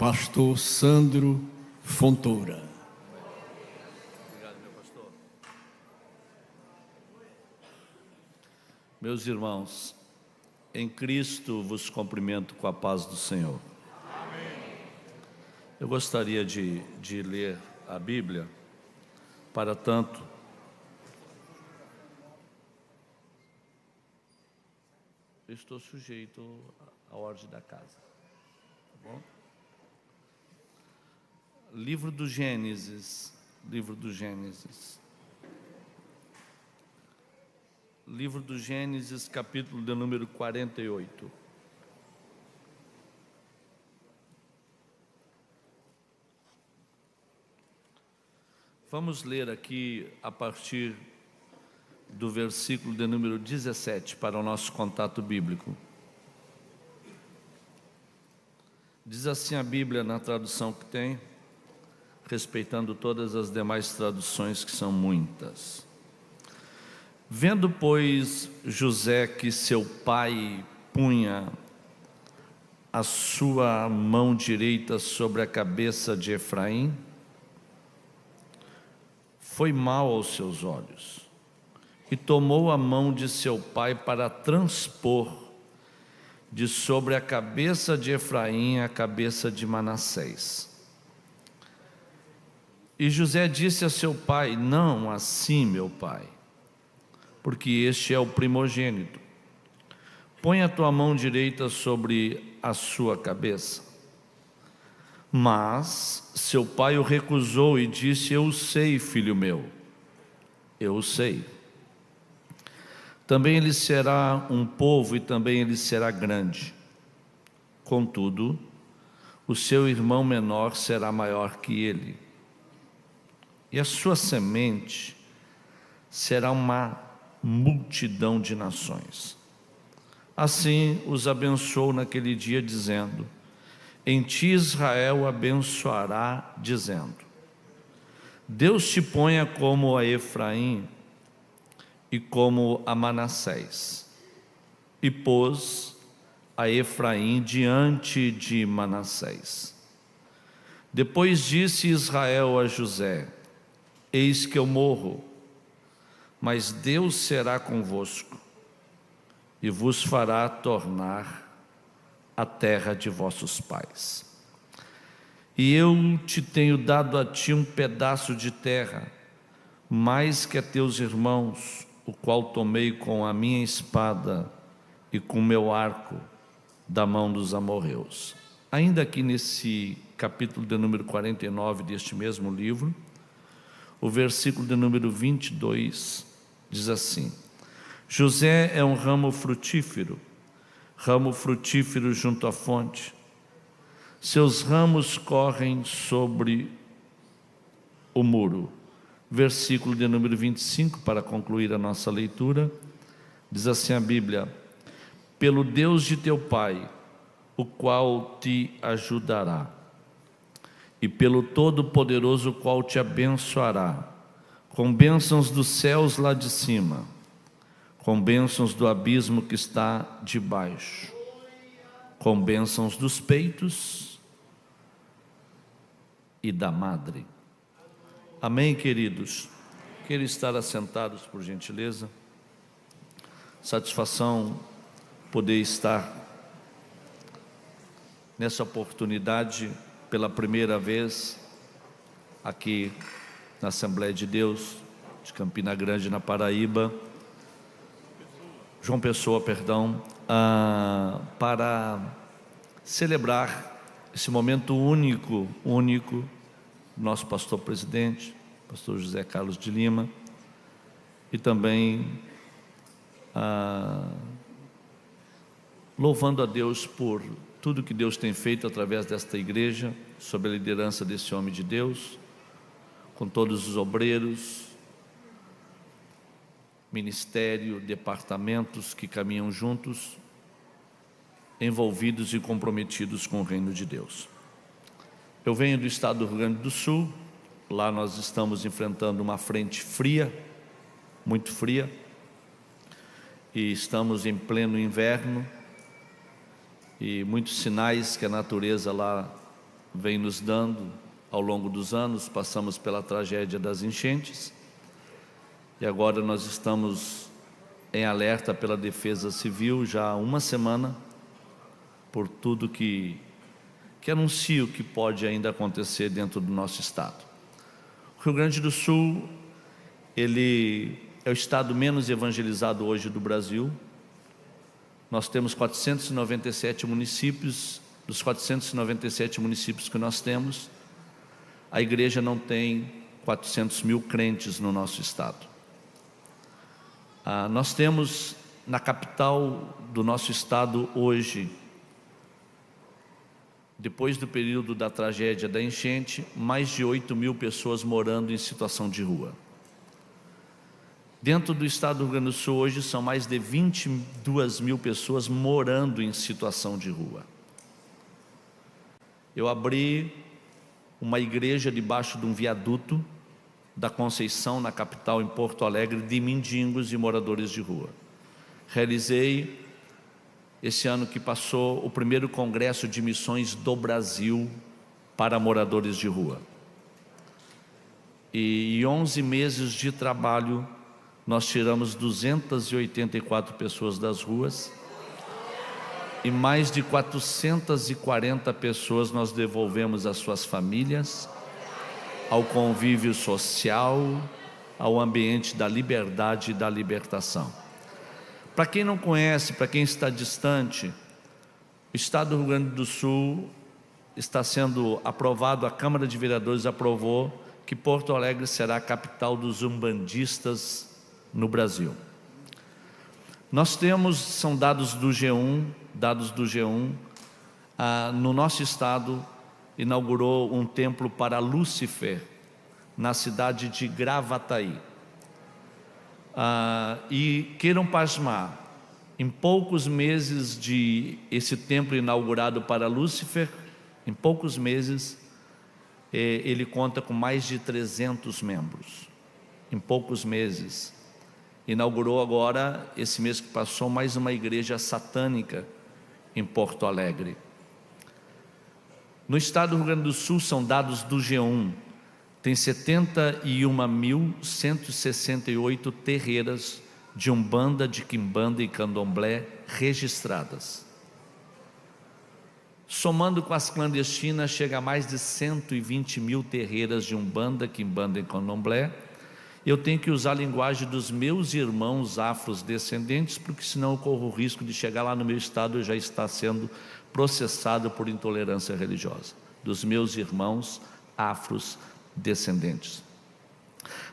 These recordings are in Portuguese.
pastor Sandro Fontoura. Obrigado, meu pastor. Meus irmãos, em Cristo vos cumprimento com a paz do Senhor. Amém. Eu gostaria de ler a Bíblia, para tanto, eu estou sujeito à ordem da casa, tá bom? Livro do Gênesis, livro do Gênesis, capítulo de número 48. Vamos ler aqui a partir do versículo de número 17 para o nosso contato bíblico. Diz assim a Bíblia na tradução que tem, respeitando todas as demais traduções que são muitas. Vendo, pois, José que seu pai punha a sua mão direita sobre a cabeça de Efraim, foi mal aos seus olhos, e tomou a mão de seu pai para transpor de sobre a cabeça de Efraim a cabeça de Manassés. E José disse a seu pai: não assim, meu pai, porque este é o primogênito. Põe a tua mão direita sobre a sua cabeça. Mas seu pai o recusou e disse: eu sei, filho meu, eu sei. Também ele será um povo e também ele será grande. Contudo, o seu irmão menor será maior que ele. E a sua semente será uma multidão de nações. Assim os abençoou naquele dia, dizendo: em ti Israel abençoará, dizendo: Deus te ponha como a Efraim e como a Manassés. E pôs a Efraim diante de Manassés. Depois disse Israel a José: eis que eu morro, mas Deus será convosco e vos fará tornar a terra de vossos pais. E eu te tenho dado a ti um pedaço de terra, mais que a teus irmãos, o qual tomei com a minha espada e com meu arco da mão dos amorreus. Ainda aqui nesse capítulo de número 49 deste mesmo livro, o versículo de número 22 diz assim: José é um ramo frutífero junto à fonte. Seus ramos correm sobre o muro. Versículo de número 25, para concluir a nossa leitura, diz assim a Bíblia: pelo Deus de teu pai, o qual te ajudará, e pelo Todo-Poderoso, o qual te abençoará, com bênçãos dos céus lá de cima, com bênçãos do abismo que está debaixo, com bênçãos dos peitos e da madre. Amém, queridos? Queira estar assentados, por gentileza. Satisfação poder estar nessa oportunidade pela primeira vez aqui na Assembleia de Deus de Campina Grande, na Paraíba, João Pessoa, perdão, para celebrar esse momento único, nosso pastor presidente, pastor José Carlos de Lima, e também louvando a Deus por tudo que Deus tem feito através desta igreja, sob a liderança desse homem de Deus, com todos os obreiros, ministério, departamentos que caminham juntos, envolvidos e comprometidos com o reino de Deus. Eu venho do estado do Rio Grande do Sul. Lá nós estamos enfrentando uma frente fria, muito fria, e estamos em pleno inverno, e muitos sinais que a natureza lá vem nos dando ao longo dos anos. Passamos pela tragédia das enchentes e agora nós estamos em alerta pela Defesa Civil já há uma semana, por tudo que anuncia o que pode ainda acontecer dentro do nosso estado. O Rio Grande do Sul, ele é o estado menos evangelizado hoje do Brasil. Nós temos 497 municípios. Dos 497 municípios que nós temos, a igreja não tem 400 mil crentes no nosso estado. Nós temos na capital do nosso estado hoje, depois do período da tragédia da enchente, mais de 8 mil pessoas morando em situação de rua. Dentro do estado do Rio Grande do Sul hoje são mais de 22 mil pessoas morando em situação de rua. Eu abri uma igreja debaixo de um viaduto da Conceição, na capital, em Porto Alegre, de mendigos e moradores de rua. Realizei, esse ano que passou, o primeiro congresso de missões do Brasil para moradores de rua. E em 11 meses de trabalho, nós tiramos 284 pessoas das ruas e mais de 440 pessoas nós devolvemos às suas famílias, ao convívio social, ao ambiente da liberdade e da libertação. Para quem não conhece, para quem está distante, o estado do Rio Grande do Sul está sendo aprovado, a Câmara de Vereadores aprovou que Porto Alegre será a capital dos umbandistas no Brasil. Nós temos, são dados do G1, no nosso estado inaugurou um templo para Lúcifer, na cidade de Gravataí. E queiram pasmar, em poucos meses de esse templo inaugurado para Lúcifer, em poucos meses, ele conta com mais de 300 membros. Em poucos meses. Inaugurou agora, esse mês que passou, mais uma igreja satânica em Porto Alegre. No estado do Rio Grande do Sul, são dados do G1, tem 71.168 terreiras de umbanda, de quimbanda e candomblé registradas. Somando com as clandestinas, chega a mais de 120 mil terreiras de umbanda, quimbanda e candomblé. Eu tenho que usar a linguagem dos meus irmãos afrodescendentes, porque senão eu corro o risco de chegar lá no meu estado e já estar sendo processado por intolerância religiosa. Dos meus irmãos afrodescendentes.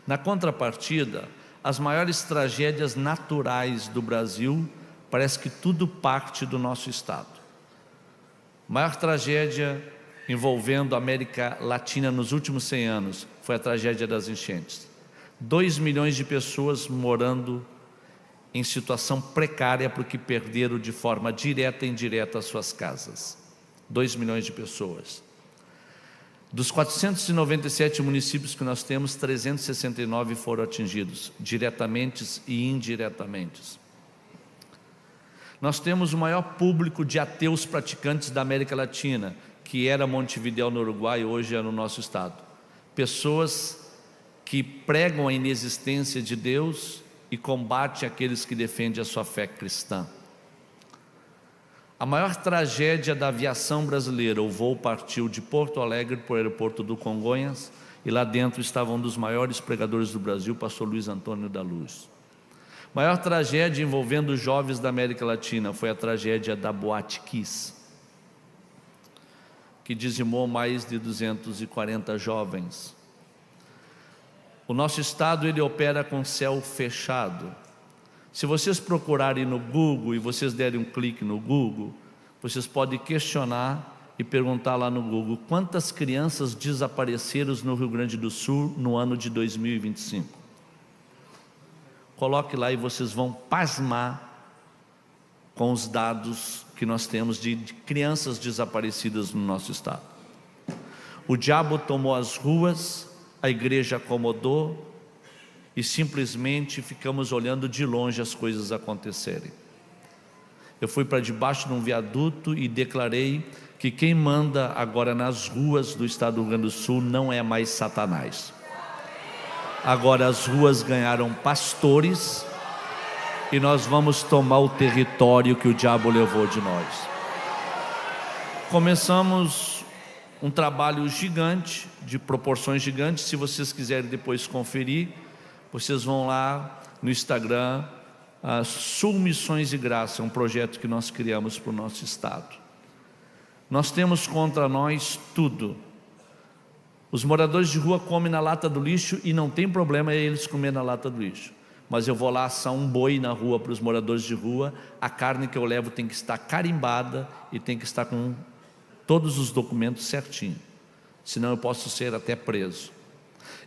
Na contrapartida, as maiores tragédias naturais do Brasil, parece que tudo parte do nosso estado. A maior tragédia envolvendo a América Latina nos últimos 100 anos foi a tragédia das enchentes. 2 milhões de pessoas morando em situação precária porque perderam de forma direta e indireta as suas casas. 2 milhões de pessoas. Dos 497 municípios que nós temos, 369 foram atingidos, diretamente e indiretamente. Nós temos o maior público de ateus praticantes da América Latina, que era Montevidéu no Uruguai, hoje é no nosso estado. Pessoas que pregam a inexistência de Deus e combatem aqueles que defendem a sua fé cristã. A maior tragédia da aviação brasileira, o voo partiu de Porto Alegre para o aeroporto do Congonhas, e lá dentro estava um dos maiores pregadores do Brasil, pastor Luiz Antônio da Luz. A maior tragédia envolvendo os jovens da América Latina foi a tragédia da Boate Kiss, que dizimou mais de 240 jovens. O nosso estado, ele opera com céu fechado. Se vocês procurarem no Google e vocês derem um clique no Google, vocês podem questionar e perguntar lá no Google: quantas crianças desapareceram no Rio Grande do Sul no ano de 2025? Coloque lá e vocês vão pasmar com os dados que nós temos de crianças desaparecidas no nosso estado. O diabo tomou as ruas, a igreja acomodou e simplesmente ficamos olhando de longe as coisas acontecerem. Eu fui para debaixo de um viaduto e declarei que quem manda agora nas ruas do estado do Rio Grande do Sul não é mais Satanás. Agora as ruas ganharam pastores e nós vamos tomar o território que o diabo levou de nós. Começamos um trabalho gigante, de proporções gigantes. Se vocês quiserem depois conferir, vocês vão lá no Instagram, Sul Missões e Graça, um projeto que nós criamos para o nosso estado. Nós temos contra nós tudo. Os moradores de rua comem na lata do lixo e não tem problema eles comer na lata do lixo. Mas eu vou lá assar um boi na rua para os moradores de rua, a carne que eu levo tem que estar carimbada e tem que estar com todos os documentos certinho, senão eu posso ser até preso.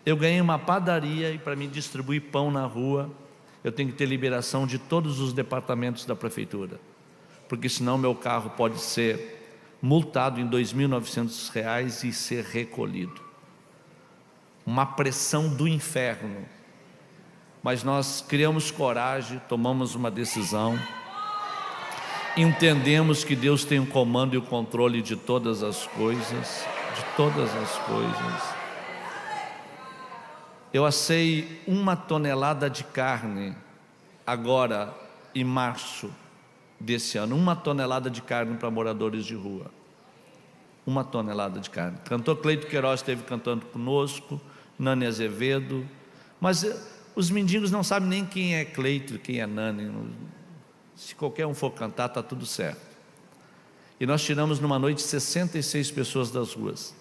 Eu ganhei uma padaria e para me distribuir pão na rua, eu tenho que ter liberação de todos os departamentos da prefeitura, porque senão meu carro pode ser multado em R$ 2.900 e ser recolhido. Uma pressão do inferno. Mas nós criamos coragem, tomamos uma decisão, entendemos que Deus tem o comando e o controle de todas as coisas, Eu assei 1 tonelada de carne agora em março desse ano, 1 tonelada de carne para moradores de rua. 1 tonelada de carne. Cantor Cleito Queiroz esteve cantando conosco, Nani Azevedo, mas os mendigos não sabem nem quem é Cleito, quem é Nani. Se qualquer um for cantar, está tudo certo. E nós tiramos numa noite 66 pessoas das ruas.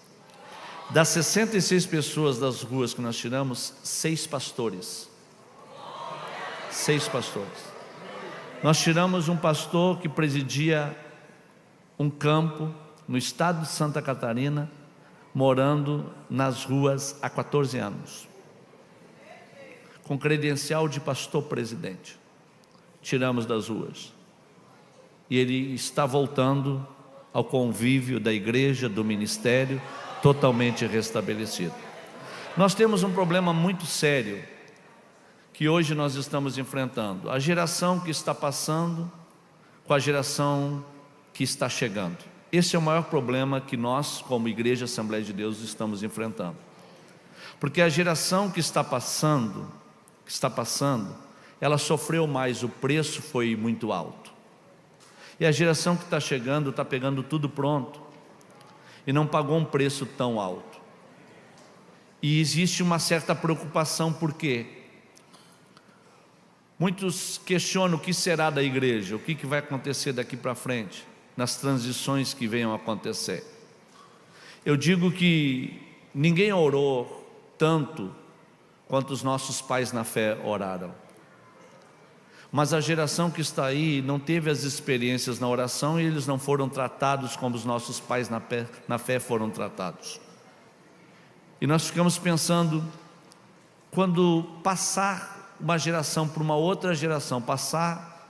Das 66 pessoas das ruas que nós tiramos, 6 pastores. 6 pastores. Nós tiramos um pastor que presidia um campo no estado de Santa Catarina, morando nas ruas há 14 anos, com credencial de pastor presidente. Tiramos das ruas. E ele está voltando ao convívio da igreja, do ministério, totalmente restabelecido. Nós temos um problema muito sério, que hoje nós estamos enfrentando. A geração que está passando com a geração que está chegando. Esse é o maior problema que nós, como Igreja Assembleia de Deus, estamos enfrentando. Porque a geração que está passando, ela sofreu mais, o preço foi muito alto. E a geração que está chegando, está pegando tudo pronto e não pagou um preço tão alto. E existe uma certa preocupação, por quê? Muitos questionam o que será da igreja, o que vai acontecer daqui para frente, nas transições que venham a acontecer. Eu digo que ninguém orou tanto quanto os nossos pais na fé oraram. Mas a geração que está aí não teve as experiências na oração e eles não foram tratados como os nossos pais na fé foram tratados. E nós ficamos pensando, quando passar uma geração para uma outra geração, passar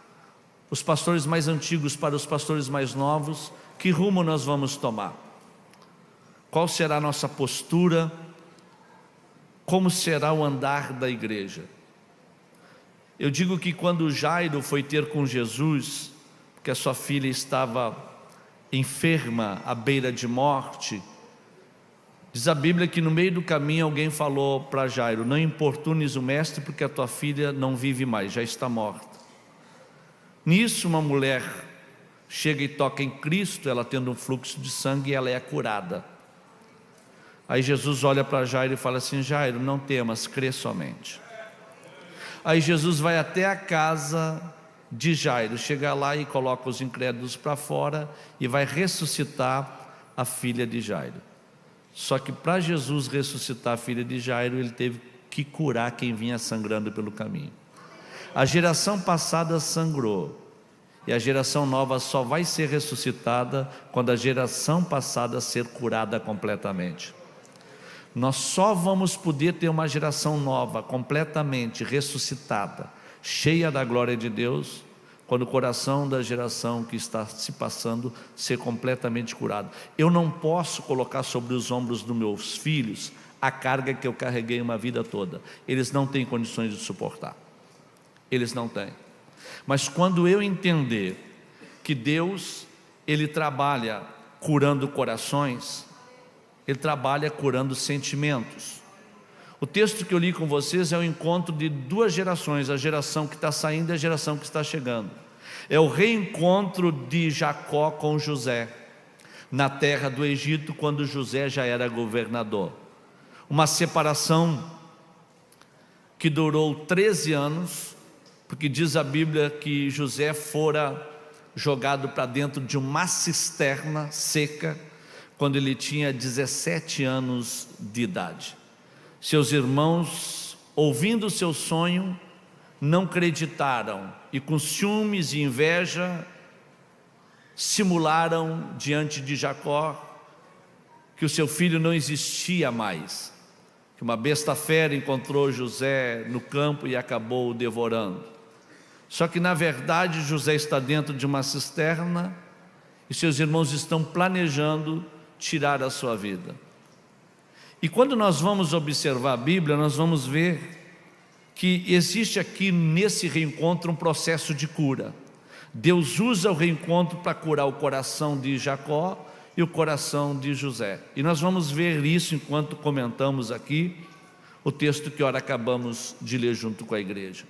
os pastores mais antigos para os pastores mais novos, que rumo nós vamos tomar? Qual será a nossa postura? Como será o andar da igreja? Eu digo que quando Jairo foi ter com Jesus, porque a sua filha estava enferma, à beira de morte, diz a Bíblia que no meio do caminho alguém falou para Jairo: não importunes o mestre, porque a tua filha não vive mais, já está morta. Nisso uma mulher chega e toca em Cristo, ela tendo um fluxo de sangue, e ela é curada. Aí Jesus olha para Jairo e fala assim: Jairo, não temas, crê somente. Aí Jesus vai até a casa de Jairo, chega lá e coloca os incrédulos para fora e vai ressuscitar a filha de Jairo. Só que para Jesus ressuscitar a filha de Jairo, ele teve que curar quem vinha sangrando pelo caminho. A geração passada sangrou, e a geração nova só vai ser ressuscitada quando a geração passada ser curada completamente. Nós só vamos poder ter uma geração nova, completamente ressuscitada, cheia da glória de Deus, quando o coração da geração que está se passando ser completamente curado. Eu não posso colocar sobre os ombros dos meus filhos a carga que eu carreguei uma vida toda. Eles não têm condições de suportar. Eles não têm. Mas quando eu entender que Deus, Ele trabalha curando corações, Ele trabalha curando sentimentos. O texto que eu li com vocês é o encontro de duas gerações, a geração que está saindo e a geração que está chegando. É o reencontro de Jacó com José, na terra do Egito, quando José já era governador. Uma separação que durou 13 anos, porque diz a Bíblia que José fora jogado para dentro de uma cisterna seca, quando ele tinha 17 anos de idade. Seus irmãos, ouvindo o seu sonho, não acreditaram e com ciúmes e inveja simularam diante de Jacó que o seu filho não existia mais, que uma besta fera encontrou José no campo e acabou o devorando. Só que na verdade José está dentro de uma cisterna e seus irmãos estão planejando tirar a sua vida. E quando nós vamos observar a Bíblia, nós vamos ver que existe aqui nesse reencontro um processo de cura. Deus usa o reencontro para curar o coração de Jacó e o coração de José. E nós vamos ver isso enquanto comentamos aqui o texto que ora acabamos de ler junto com a igreja.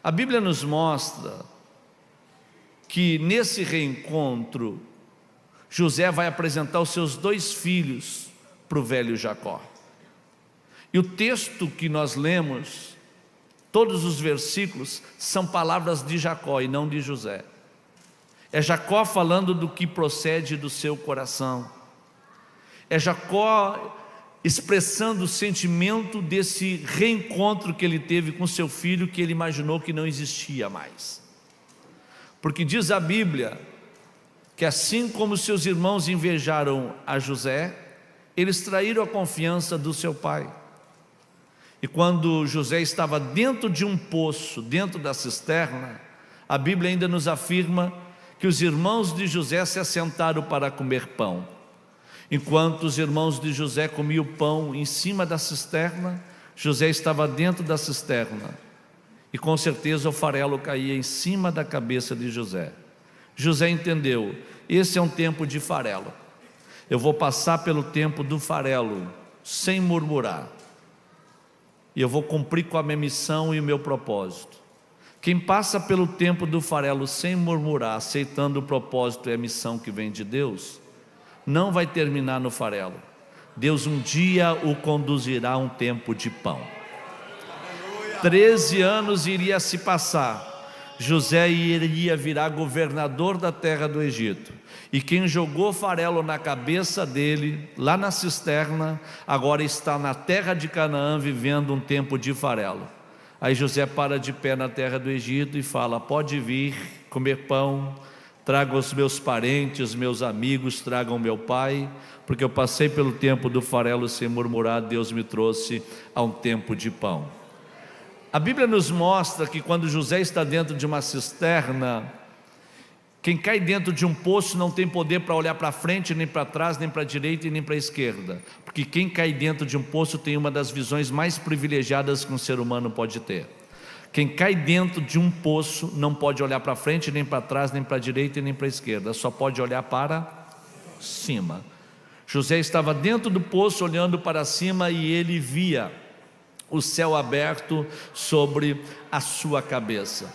A Bíblia nos mostra que nesse reencontro José vai apresentar os seus 2 filhos para o velho Jacó. E o texto que nós lemos, todos os versículos, são palavras de Jacó e não de José. É Jacó falando do que procede do seu coração. É Jacó expressando o sentimento desse reencontro que ele teve com seu filho, que ele imaginou que não existia mais. Porque diz a Bíblia que assim como seus irmãos invejaram a José, eles traíram a confiança do seu pai. E quando José estava dentro de um poço, dentro da cisterna, a Bíblia ainda nos afirma que os irmãos de José se assentaram para comer pão. Enquanto os irmãos de José comiam pão em cima da cisterna, José estava dentro da cisterna. E com certeza o farelo caía em cima da cabeça de José. José entendeu, esse é um tempo de farelo. Eu vou passar pelo tempo do farelo, sem murmurar. E eu vou cumprir com a minha missão e o meu propósito. Quem passa pelo tempo do farelo sem murmurar, aceitando o propósito e a missão que vem de Deus, não vai terminar no farelo. Deus um dia o conduzirá a um tempo de pão. 13 anos iria se passar. José iria virar governador da terra do Egito. E quem jogou farelo na cabeça dele, lá na cisterna, agora está na terra de Canaã vivendo um tempo de farelo. Aí José para de pé na terra do Egito e fala: pode vir comer pão, traga os meus parentes, meus amigos, tragam meu pai, porque eu passei pelo tempo do farelo sem murmurar, Deus me trouxe a um tempo de pão. A Bíblia nos mostra que quando José está dentro de uma cisterna, quem cai dentro de um poço não tem poder para olhar para frente, nem para trás, nem para a direita e nem para a esquerda, porque quem cai dentro de um poço tem uma das visões mais privilegiadas que um ser humano pode ter. Quem cai dentro de um poço não pode olhar para frente, nem para trás, nem para a direita e nem para a esquerda, só pode olhar para cima. José estava dentro do poço olhando para cima e ele via o céu aberto sobre a sua cabeça.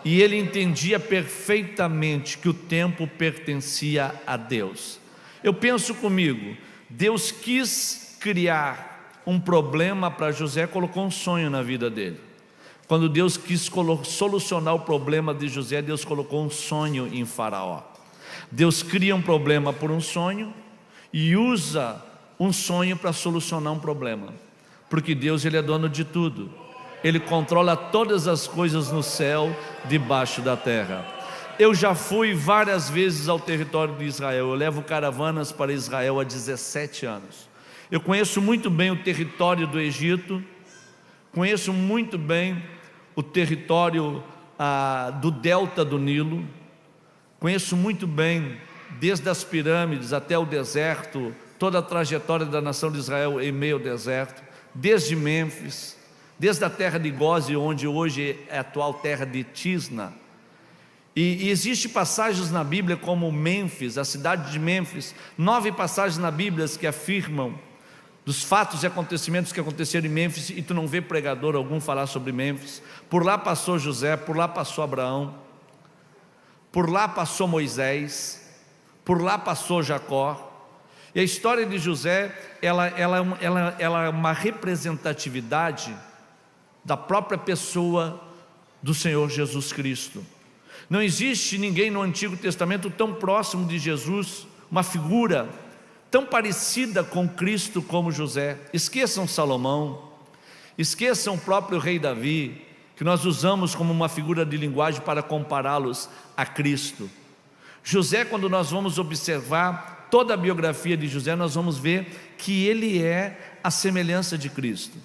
E ele entendia perfeitamente que o tempo pertencia a Deus. Eu penso comigo, Deus quis criar um problema para José, colocou um sonho na vida dele. Quando Deus quis solucionar o problema de José, Deus colocou um sonho em Faraó. Deus cria um problema por um sonho e usa um sonho para solucionar um problema. Porque Deus, Ele é dono de tudo. Ele controla todas as coisas no céu, debaixo da terra. Eu já fui várias vezes ao território de Israel. Eu levo caravanas para Israel há 17 anos. Eu conheço muito bem o território do Egito. Conheço muito bem o território do delta do Nilo. Conheço muito bem, desde as pirâmides até o deserto, toda a trajetória da nação de Israel em meio ao deserto. Desde Mênfis, desde a terra de Goze, onde hoje é a atual terra de Tisna. E existem passagens na Bíblia como Mênfis, a cidade de Mênfis, 9 passagens na Bíblia que afirmam dos fatos e acontecimentos que aconteceram em Mênfis, e tu não vê pregador algum falar sobre Mênfis. Por lá passou José, por lá passou Abraão, por lá passou Moisés, por lá passou Jacó. E a história de José, ela é uma representatividade da própria pessoa do Senhor Jesus Cristo. Não existe ninguém no Antigo Testamento tão próximo de Jesus, uma figura tão parecida com Cristo como José. Esqueçam Salomão, esqueçam o próprio rei Davi, que nós usamos como uma figura de linguagem para compará-los a Cristo. José, quando nós vamos observar toda a biografia de José, nós vamos ver que ele é a semelhança de Cristo.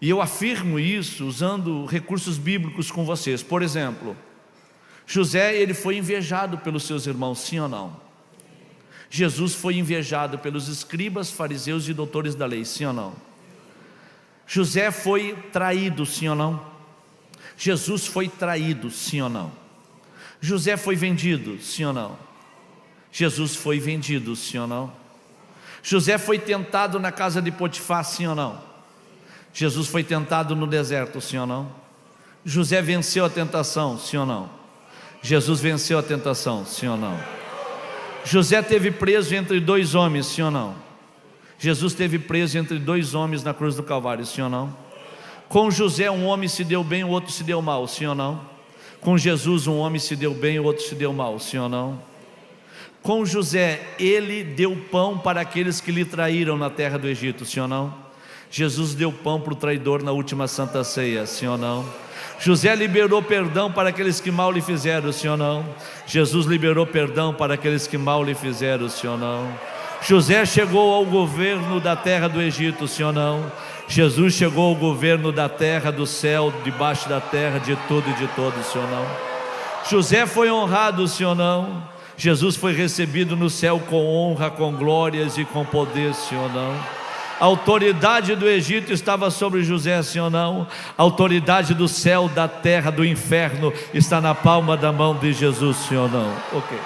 E eu afirmo isso usando recursos bíblicos com vocês. Por exemplo, José, ele foi invejado pelos seus irmãos, sim ou não? Jesus foi invejado pelos escribas, fariseus e doutores da lei, sim ou não? José foi traído, sim ou não? Jesus foi traído, sim ou não? José foi vendido, sim ou não? Jesus foi vendido, sim ou não? José foi tentado na casa de Potifar, sim ou não? Jesus foi tentado no deserto, sim ou não? José venceu a tentação, sim ou não? Jesus venceu a tentação, sim ou não? José teve preso entre 2 homens, sim ou não? Jesus teve preso entre 2 homens na cruz do Calvário, sim ou não? Com José um homem se deu bem, o outro se deu mal, sim ou não? Com Jesus um homem se deu bem, o outro se deu mal, sim ou não? Com José ele deu pão para aqueles que lhe traíram na terra do Egito, sim ou não? Jesus deu pão para o traidor na última Santa Ceia, sim ou não? José liberou perdão para aqueles que mal lhe fizeram, sim ou não? Jesus liberou perdão para aqueles que mal lhe fizeram, sim ou não? José chegou ao governo da terra do Egito, sim ou não? Jesus chegou ao governo da terra, do céu, debaixo da terra, de tudo e de todos, sim ou não? José foi honrado, sim ou não? Jesus foi recebido no céu com honra, com glórias e com poder, sim ou não? A autoridade do Egito estava sobre José, sim ou não? A autoridade do céu, da terra, do inferno está na palma da mão de Jesus, sim ou não? Ok.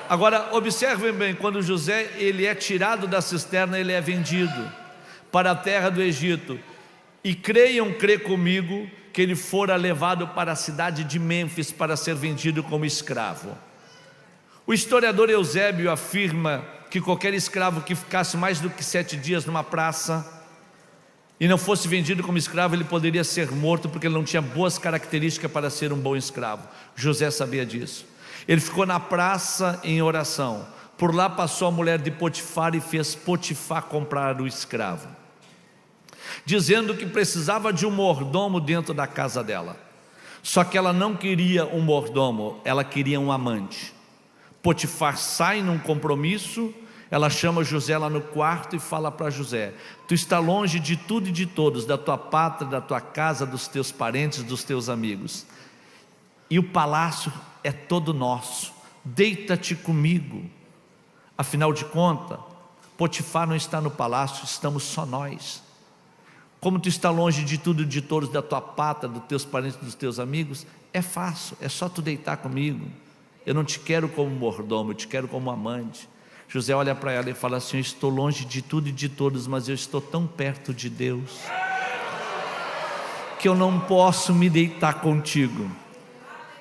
Agora observem bem, quando José ele é tirado da cisterna, ele é vendido para a terra do Egito. E crê comigo que ele fora levado para a cidade de Mênfis para ser vendido como escravo. O historiador Eusébio afirma que qualquer escravo que ficasse mais do que 7 dias numa praça e não fosse vendido como escravo, ele poderia ser morto, porque ele não tinha boas características para ser um bom escravo. José sabia disso. Ele ficou na praça em oração. Por lá passou a mulher de Potifar e fez Potifar comprar o escravo, dizendo que precisava de um mordomo dentro da casa dela. Só que ela não queria um mordomo, ela queria um amante. Potifar sai num compromisso, ela chama José lá no quarto e fala para José: tu está longe de tudo e de todos, da tua pátria, da tua casa, dos teus parentes, dos teus amigos, e o palácio é todo nosso, deita-te comigo. Afinal de contas, Potifar não está no palácio, estamos só nós. Como tu está longe de tudo e de todos, da tua pátria, dos teus parentes, dos teus amigos, é fácil, é só tu deitar comigo. Eu não te quero como mordomo, eu te quero como amante. José olha para ela e fala assim: eu estou longe de tudo e de todos, mas eu estou tão perto de Deus que eu não posso me deitar contigo.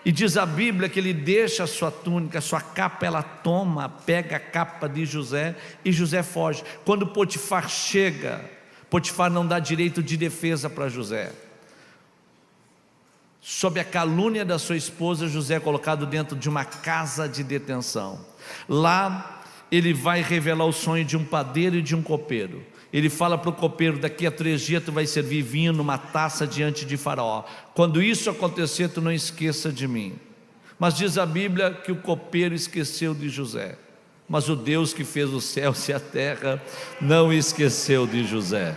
E diz a Bíblia que ele deixa a sua túnica, a sua capa, ela toma, pega a capa de José e José foge. Quando Potifar chega, Potifar não dá direito de defesa para José. Sob a calúnia da sua esposa, José é colocado dentro de uma casa de detenção. Lá ele vai revelar o sonho de um padeiro e de um copeiro. Ele fala para o copeiro: daqui a 3 dias tu vai servir vinho numa taça diante de Faraó. Quando isso acontecer, tu não esqueça de mim. Mas diz a Bíblia que o copeiro esqueceu de José, mas o Deus que fez os céus e a terra não esqueceu de José.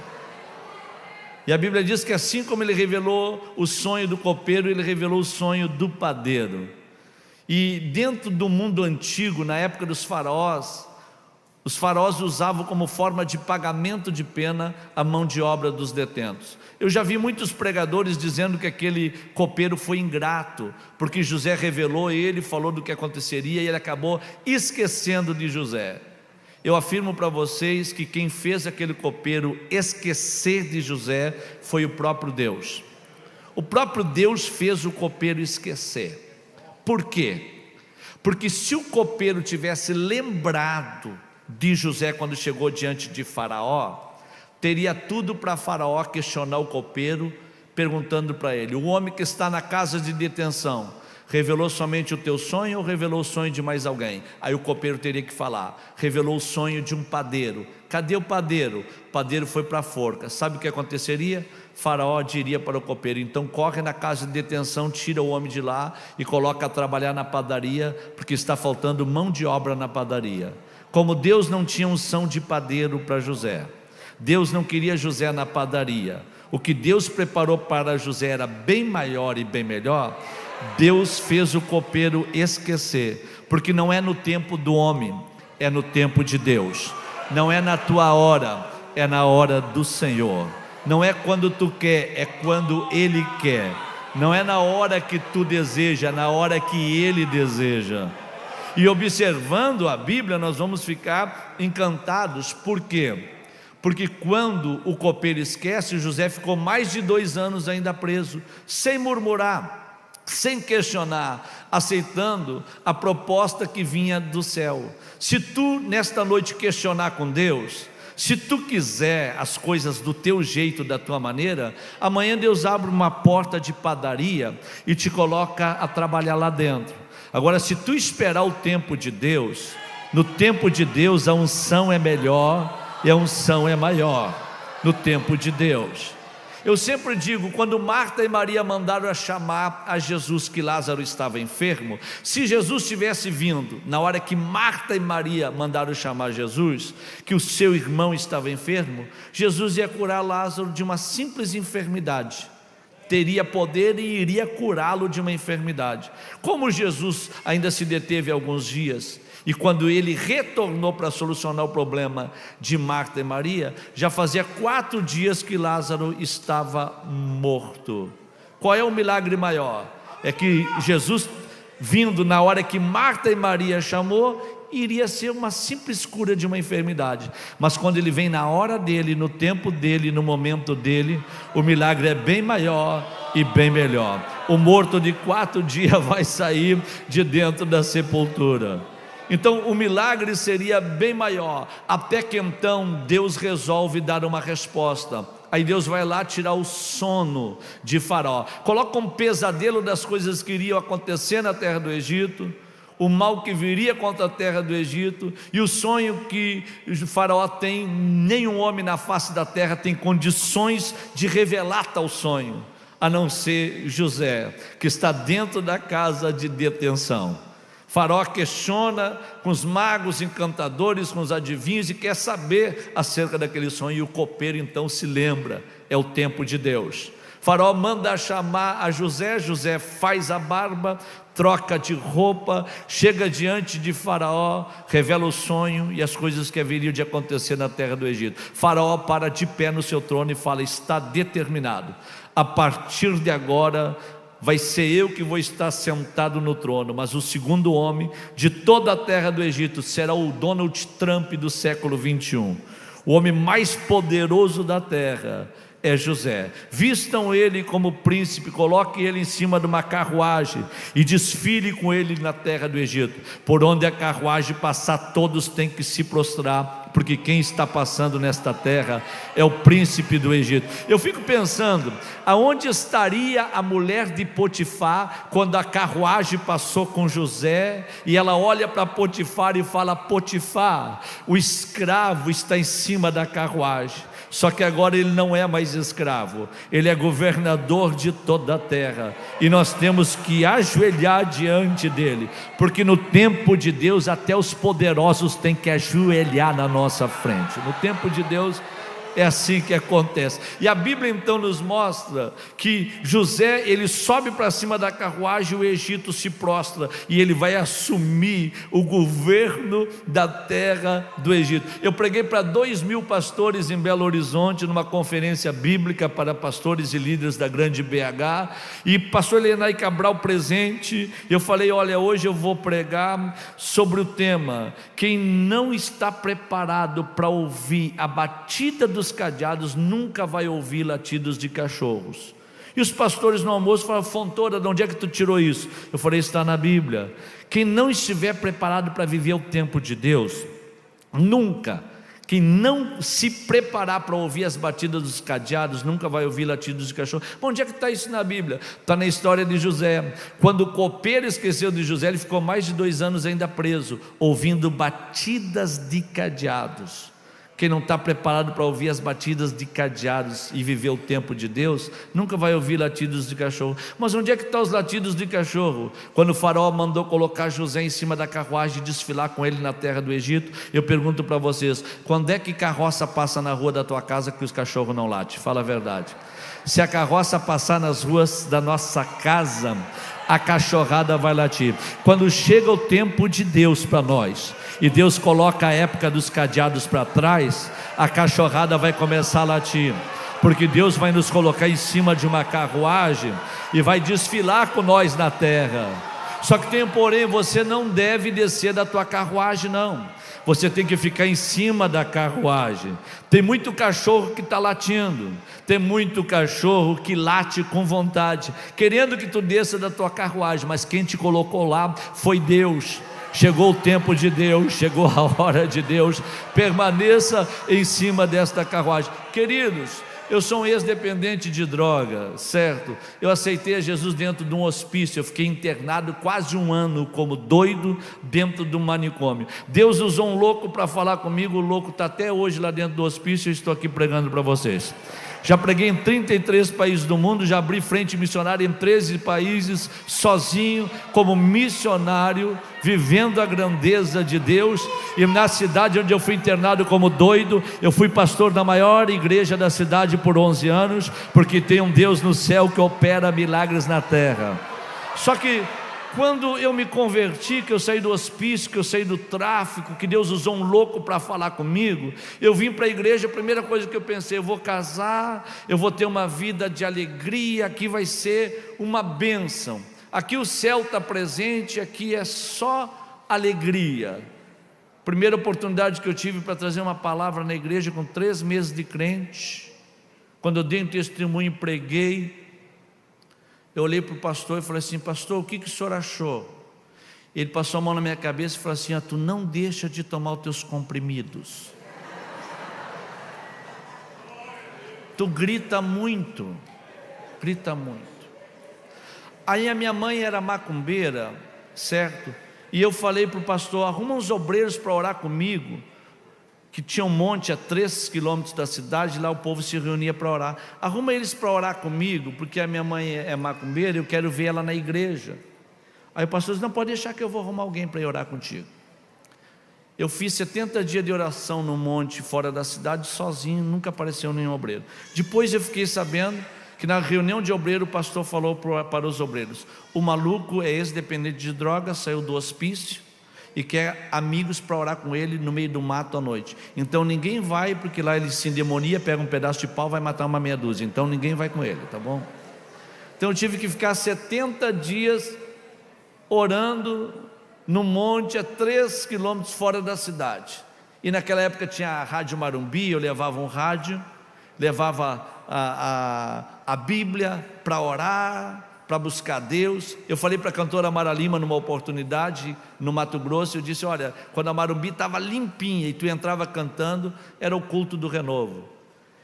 E a Bíblia diz que assim como ele revelou o sonho do copeiro, ele revelou o sonho do padeiro. E dentro do mundo antigo, na época dos faraós, Os faraós usavam como forma de pagamento de pena a mão de obra dos detentos. Eu já vi muitos pregadores dizendo que aquele copeiro foi ingrato, porque José revelou ele, falou do que aconteceria e ele acabou esquecendo de José. Eu afirmo para vocês que quem fez aquele copeiro esquecer de José foi o próprio Deus. O próprio Deus fez o copeiro esquecer. Por quê? Porque se o copeiro tivesse lembrado de José quando chegou diante de Faraó, teria tudo para Faraó questionar o copeiro, perguntando para ele: o homem que está na casa de detenção revelou somente o teu sonho ou revelou o sonho de mais alguém? Aí o copeiro teria que falar: revelou o sonho de um padeiro. Cadê o padeiro? O padeiro foi para a forca. Sabe o que aconteceria? Faraó diria para o copeiro: então corre na casa de detenção, tira o homem de lá e coloca a trabalhar na padaria, porque está faltando mão de obra na padaria. Como Deus não tinha unção de padeiro para José, Deus não queria José na padaria, o que Deus preparou para José era bem maior e bem melhor. Deus fez o copeiro esquecer, porque não é no tempo do homem, é no tempo de Deus. Não é na tua hora, é na hora do Senhor. Não é quando tu quer, é quando Ele quer. Não é na hora que tu deseja, é na hora que Ele deseja. E observando a Bíblia, nós vamos ficar encantados. Por quê? Porque quando o copeiro esquece, José ficou mais de 2 anos ainda preso, sem murmurar, sem questionar, aceitando a proposta que vinha do céu. Se tu nesta noite questionar com Deus, se tu quiser as coisas do teu jeito, da tua maneira, amanhã Deus abre uma porta de padaria e te coloca a trabalhar lá dentro. Agora, se tu esperar o tempo de Deus, no tempo de Deus a unção é melhor e a unção é maior, no tempo de Deus. Eu sempre digo, quando Marta e Maria mandaram a chamar a Jesus que Lázaro estava enfermo, se Jesus tivesse vindo na hora que Marta e Maria mandaram chamar Jesus, que o seu irmão estava enfermo, Jesus ia curar Lázaro de uma simples enfermidade. Teria poder e iria curá-lo de uma enfermidade. Como Jesus ainda se deteve alguns dias, e quando ele retornou para solucionar o problema de Marta e Maria, já fazia 4 dias que Lázaro estava morto. Qual é o milagre maior? É que Jesus, vindo na hora que Marta e Maria chamou, iria ser uma simples cura de uma enfermidade. Mas quando ele vem na hora dele, no tempo dele, no momento dele, o milagre é bem maior e bem melhor. O morto de 4 dias vai sair de dentro da sepultura. Então o milagre seria bem maior, até que então Deus resolve dar uma resposta. Aí Deus vai lá tirar o sono de Faraó, coloca um pesadelo das coisas que iriam acontecer na terra do Egito, o mal que viria contra a terra do Egito, e o sonho que o Faraó tem. Nenhum homem na face da terra tem condições de revelar tal sonho, a não ser José, que está dentro da casa de detenção. Faraó questiona com os magos, encantadores, com os adivinhos, e quer saber acerca daquele sonho, e o copeiro então se lembra, é o tempo de Deus. Faraó manda chamar a José, José faz a barba, troca de roupa, chega diante de Faraó, revela o sonho e as coisas que haveriam de acontecer na terra do Egito. Faraó para de pé no seu trono e fala: está determinado, a partir de agora vai ser eu que vou estar sentado no trono, mas o segundo homem de toda a terra do Egito será o Donald Trump do século 21, o homem mais poderoso da terra é José. Vistam ele como príncipe, coloquem ele em cima de uma carruagem e desfile com ele na terra do Egito. Por onde a carruagem passar, todos têm que se prostrar, porque quem está passando nesta terra é o príncipe do Egito. Eu fico pensando, aonde estaria a mulher de Potifar quando a carruagem passou com José, e ela olha para Potifar e fala: Potifar, o escravo está em cima da carruagem. Só que agora ele não é mais escravo, ele é governador de toda a terra, e nós temos que ajoelhar diante dele, porque no tempo de Deus até os poderosos têm que ajoelhar na nossa frente. No tempo de Deus É assim que acontece. E a Bíblia então nos mostra que José, ele sobe para cima da carruagem, o Egito se prostra e ele vai assumir o governo da terra do Egito. Eu preguei para 2.000 pastores em Belo Horizonte, numa conferência bíblica para pastores e líderes da grande BH, e pastor Lenay Cabral presente. Eu falei: olha, hoje eu vou pregar sobre o tema: quem não está preparado para ouvir a batida dos cadeados nunca vai ouvir latidos de cachorros. E os pastores no almoço falaram: Fontoura, de onde é que tu tirou isso? Eu falei: está na Bíblia. Quem não estiver preparado para viver o tempo de Deus, quem não se preparar para ouvir as batidas dos cadeados, nunca vai ouvir latidos de cachorro. Onde é que está isso na Bíblia? Está na história de José. Quando o copeiro esqueceu de José, ele ficou mais de 2 anos ainda preso, ouvindo batidas de cadeados. Quem não está preparado para ouvir as batidas de cadeados e viver o tempo de Deus, nunca vai ouvir latidos de cachorro. Mas onde é que estão os latidos de cachorro? Quando o faraó mandou colocar José em cima da carruagem e desfilar com ele na terra do Egito, eu pergunto para vocês: quando é que carroça passa na rua da tua casa que os cachorros não latem? Fala a verdade. Se a carroça passar nas ruas da nossa casa, a cachorrada vai latir. Quando chega o tempo de Deus para nós, e Deus coloca a época dos cadeados para trás, a cachorrada vai começar a latir, porque Deus vai nos colocar em cima de uma carruagem e vai desfilar com nós na terra. Só que tem um porém: você não deve descer da tua carruagem, não. Você tem que ficar em cima da carruagem. Tem muito cachorro que está latindo, tem muito cachorro que late com vontade, querendo que tu desça da tua carruagem, mas quem te colocou lá foi Deus. Chegou o tempo de Deus, chegou a hora de Deus. Permaneça em cima desta carruagem. Queridos, eu sou um ex-dependente de droga, certo? Eu aceitei a Jesus dentro de um hospício. Eu fiquei internado quase 1 ano como doido dentro de um manicômio. Deus usou um louco para falar comigo. O louco está até hoje lá dentro do hospício. Eu estou aqui pregando para vocês. Já preguei em 33 países do mundo, já abri frente missionária em 13 países, sozinho, como missionário, vivendo a grandeza de Deus. E na cidade onde eu fui internado como doido, eu fui pastor da maior igreja da cidade por 11 anos, porque tem um Deus no céu que opera milagres na terra. Só que quando eu me converti, que eu saí do hospício, que eu saí do tráfico, que Deus usou um louco para falar comigo, eu vim para a igreja. A primeira coisa que eu pensei: eu vou casar, eu vou ter uma vida de alegria, aqui vai ser uma bênção, aqui o céu está presente, aqui é só alegria. Primeira oportunidade que eu tive para trazer uma palavra na igreja, com 3 meses de crente, quando eu dei um testemunho e preguei, eu olhei para o pastor e falei assim: pastor, o que o senhor achou? Ele passou a mão na minha cabeça e falou assim: tu não deixa de tomar os teus comprimidos, tu grita muito. Aí a minha mãe era macumbeira, certo? E eu falei para o pastor: arruma uns obreiros para orar comigo, que tinha um monte a 3 quilômetros da cidade, lá o povo se reunia para orar. Arruma eles para orar comigo, porque a minha mãe é macumbeira e eu quero ver ela na igreja. Aí o pastor disse: não, pode deixar que eu vou arrumar alguém para ir orar contigo. Eu fiz 70 dias de oração no monte, fora da cidade, sozinho, nunca apareceu nenhum obreiro. Depois eu fiquei sabendo que na reunião de obreiro, o pastor falou para os obreiros: o maluco é ex-dependente de drogas, saiu do hospício e quer amigos para orar com ele no meio do mato à noite. Então ninguém vai, porque lá ele se endemonia, pega um pedaço de pau, vai matar uma meia dúzia. Então ninguém vai com ele, tá bom? Então eu tive que ficar 70 dias orando no monte a 3 quilômetros fora da cidade. E naquela época tinha a Rádio Marumbi, eu levava um rádio, levava a Bíblia para orar, para buscar Deus. Eu falei para a cantora Mara Lima numa oportunidade no Mato Grosso, eu disse: olha, quando a Marumbi estava limpinha e tu entrava cantando, era o culto do renovo.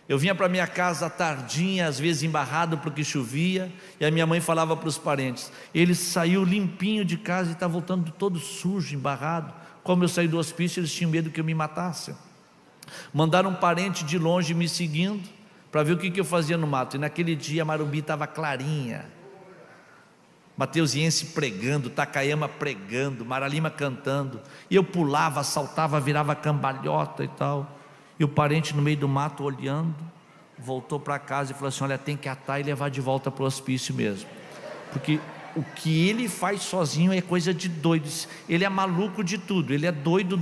Eu vinha para minha casa tardinha, às vezes embarrado porque chovia, e a minha mãe falava para os parentes: ele saiu limpinho de casa e está voltando todo sujo, embarrado. Como eu saí do hospício, eles tinham medo que eu me matasse. Mandaram um parente de longe me seguindo para ver o que eu fazia no mato. E naquele dia a Marumbi estava clarinha, Mateusiense pregando, Takayama pregando, Mara Lima cantando, e eu pulava, saltava, virava cambalhota e tal. E o parente no meio do mato olhando, voltou para casa e falou assim: olha, tem que atar e levar de volta para o hospício mesmo, porque o que ele faz sozinho é coisa de doido. Ele é maluco de tudo, ele é doido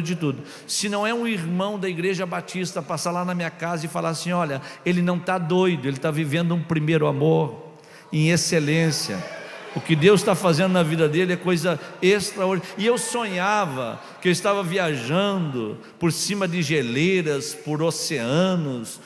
de tudo. Se não é um irmão da igreja batista passar lá na minha casa e falar assim: olha, ele não está doido, ele está vivendo um primeiro amor em excelência. O que Deus está fazendo na vida dele é coisa extraordinária. E eu sonhava que eu estava viajando por cima de geleiras, por oceanos,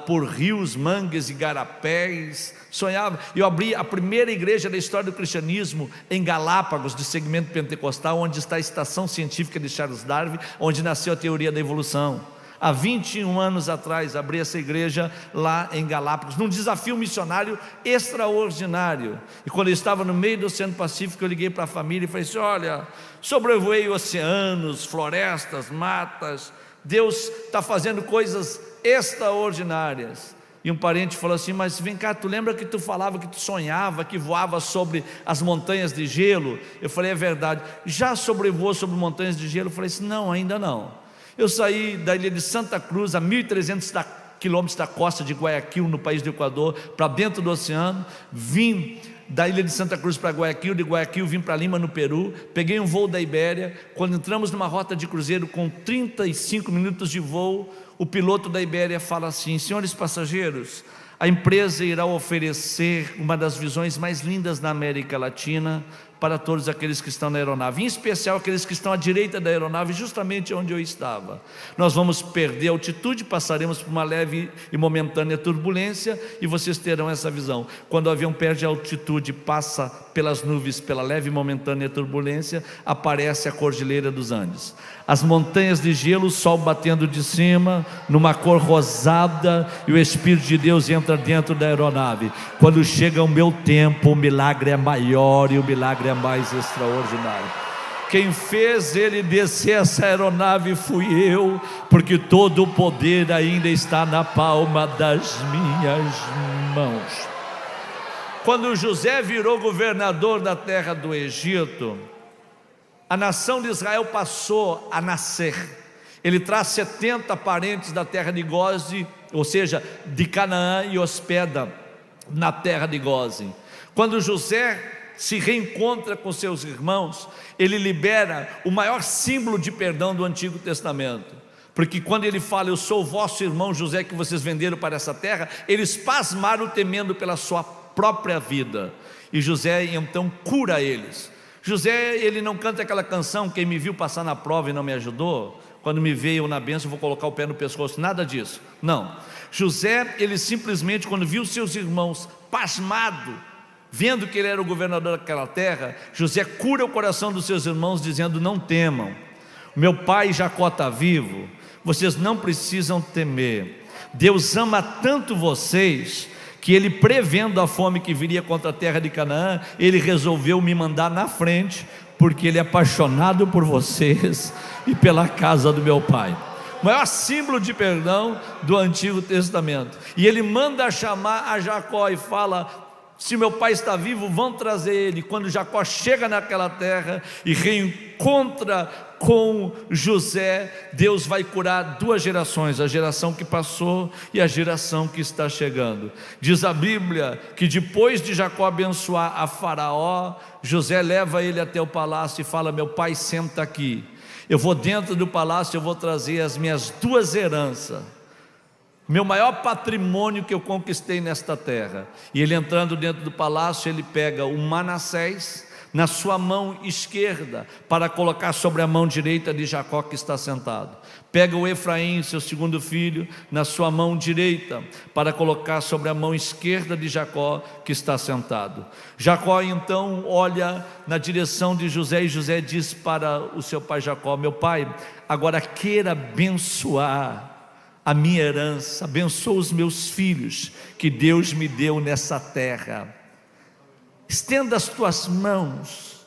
por rios, mangues e garapés. Sonhava. Eu abri a primeira igreja da história do cristianismo em Galápagos, de segmento pentecostal, onde está a estação científica de Charles Darwin, onde nasceu a teoria da evolução. Há 21 anos atrás, abri essa igreja lá em Galápagos, num desafio missionário extraordinário. E quando eu estava no meio do Oceano Pacífico, eu liguei para a família e falei assim: olha, sobrevoei oceanos, florestas, matas, Deus está fazendo coisas extraordinárias. E um parente falou assim: mas vem cá, tu lembra que tu falava que tu sonhava, que voava sobre as montanhas de gelo? Eu falei: é verdade. Já sobrevoou sobre montanhas de gelo? Eu falei assim: não, ainda não. Eu saí da ilha de Santa Cruz, a 1.300 quilômetros da costa de Guayaquil, no país do Equador, para dentro do oceano. Vim da ilha de Santa Cruz para Guayaquil, de Guayaquil vim para Lima, no Peru. Peguei um voo da Ibéria. Quando entramos numa rota de cruzeiro com 35 minutos de voo, o piloto da Ibéria fala assim: senhores passageiros, a empresa irá oferecer uma das visões mais lindas da América Latina para todos aqueles que estão na aeronave, em especial aqueles que estão à direita da aeronave, justamente onde eu estava. Nós vamos perder altitude, passaremos por uma leve e momentânea turbulência, e vocês terão essa visão. Quando o avião perde a altitude, passa pelas nuvens, pela leve e momentânea turbulência, aparece a Cordilheira dos Andes, as montanhas de gelo, o sol batendo de cima, numa cor rosada, e o Espírito de Deus entra dentro da aeronave. Quando chega o meu tempo, o milagre é maior e o milagre é mais extraordinário. Quem fez ele descer essa aeronave fui eu, porque todo o poder ainda está na palma das minhas mãos. Quando José virou governador da terra do Egito, a nação de Israel passou a nascer. Ele traz 70 parentes da terra de Gósen, ou seja, de Canaã, e hospeda na terra de Gósen. Quando José se reencontra com seus irmãos, ele libera o maior símbolo de perdão do Antigo Testamento, porque quando ele fala: eu sou o vosso irmão José que vocês venderam para essa terra, eles pasmaram temendo pela sua própria vida, e José então cura eles. José, ele não canta aquela canção: quem me viu passar na prova e não me ajudou, quando me veio na bênção vou colocar o pé no pescoço, nada disso, não. José, ele simplesmente, quando viu seus irmãos pasmado, vendo que ele era o governador daquela terra, José cura o coração dos seus irmãos, dizendo: não temam, meu pai Jacó está vivo, vocês não precisam temer. Deus ama tanto vocês, que ele, prevendo a fome que viria contra a terra de Canaã, ele resolveu me mandar na frente, porque ele é apaixonado por vocês e pela casa do meu pai. O maior símbolo de perdão do Antigo Testamento. E ele manda chamar a Jacó e fala: se meu pai está vivo, vão trazer ele. Quando Jacó chega naquela terra e reencontra com José, Deus vai curar duas gerações, a geração que passou e a geração que está chegando. Diz a Bíblia que depois de Jacó abençoar a Faraó, José leva ele até o palácio e fala: meu pai, senta aqui, eu vou dentro do palácio, eu vou trazer as minhas duas heranças, meu maior patrimônio que eu conquistei nesta terra. E ele, entrando dentro do palácio, ele pega o Manassés na sua mão esquerda, para colocar sobre a mão direita de Jacó, que está sentado. Pega o Efraim, seu segundo filho, na sua mão direita, para colocar sobre a mão esquerda de Jacó, que está sentado. Jacó então olha na direção de José, e José diz para o seu pai Jacó: meu pai, agora queira abençoar a minha herança, abençoa os meus filhos que Deus me deu nessa terra. Estenda as tuas mãos,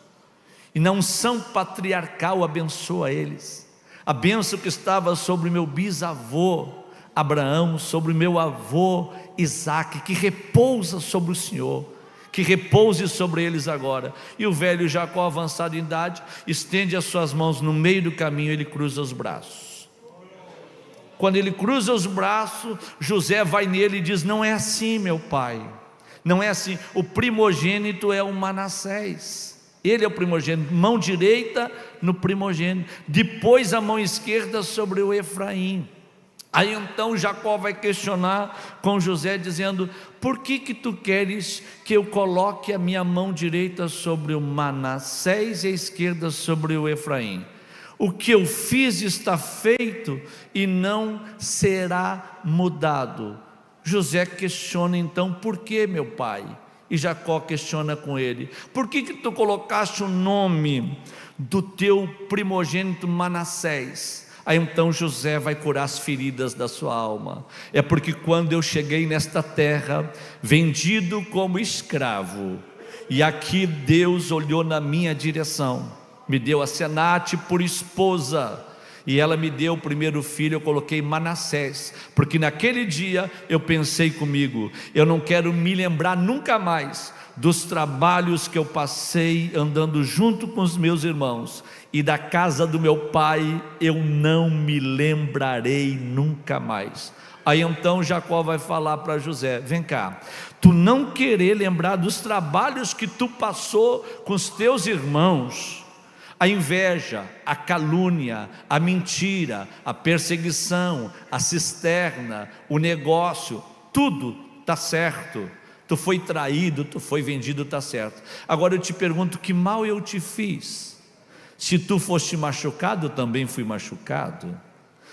e na unção patriarcal abençoa eles. A bênção que estava sobre meu bisavô Abraão, sobre meu avô Isaque, que repousa sobre o Senhor, que repouse sobre eles agora. E o velho Jacó, avançado em idade, estende as suas mãos no meio do caminho, ele cruza os braços. quando ele cruza os braços, José vai nele e diz: não é assim, meu pai, não é assim. O primogênito é o Manassés, ele é o primogênito, mão direita no primogênito, depois a mão esquerda sobre o Efraim. Aí então Jacó vai questionar com José, dizendo: por que tu queres que eu coloque a minha mão direita sobre o Manassés e a esquerda sobre o Efraim? O que eu fiz está feito e não será mudado. José questiona então: por que, meu pai? E Jacó questiona com ele: por que tu colocaste o nome do teu primogênito Manassés? Aí então José vai curar as feridas da sua alma. É porque quando eu cheguei nesta terra, vendido como escravo, e aqui Deus olhou na minha direção, me deu a Senate por esposa, e ela me deu o primeiro filho, eu coloquei Manassés, porque naquele dia eu pensei comigo: eu não quero me lembrar nunca mais dos trabalhos que eu passei andando junto com os meus irmãos, e da casa do meu pai eu não me lembrarei nunca mais. Aí então Jacó vai falar para José: vem cá, tu não querer lembrar dos trabalhos que tu passou com os teus irmãos, a inveja, a calúnia, a mentira, a perseguição, a cisterna, o negócio, tudo está certo. Tu foi traído, tu foi vendido, está certo. Agora eu te pergunto: que mal eu te fiz? Se tu foste machucado, eu também fui machucado.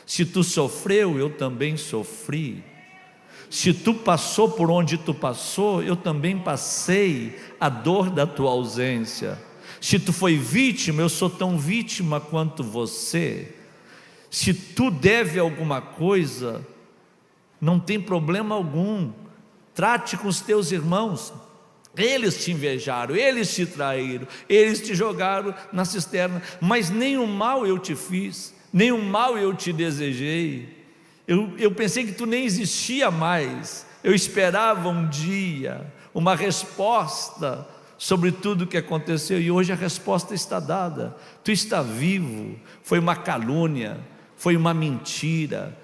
Se tu sofreu, eu também sofri. Se tu passou por onde tu passou, eu também passei a dor da tua ausência. Se tu foi vítima, eu sou tão vítima quanto você. Se tu deve alguma coisa, não tem problema algum, trate com os teus irmãos. Eles te invejaram, eles te traíram, eles te jogaram na cisterna, mas nenhum mal eu te fiz, nenhum mal eu te desejei. Eu pensei que tu nem existia mais. Eu esperava um dia, uma resposta sobre tudo o que aconteceu, e hoje a resposta está dada. Tu está vivo. Foi uma calúnia, foi uma mentira,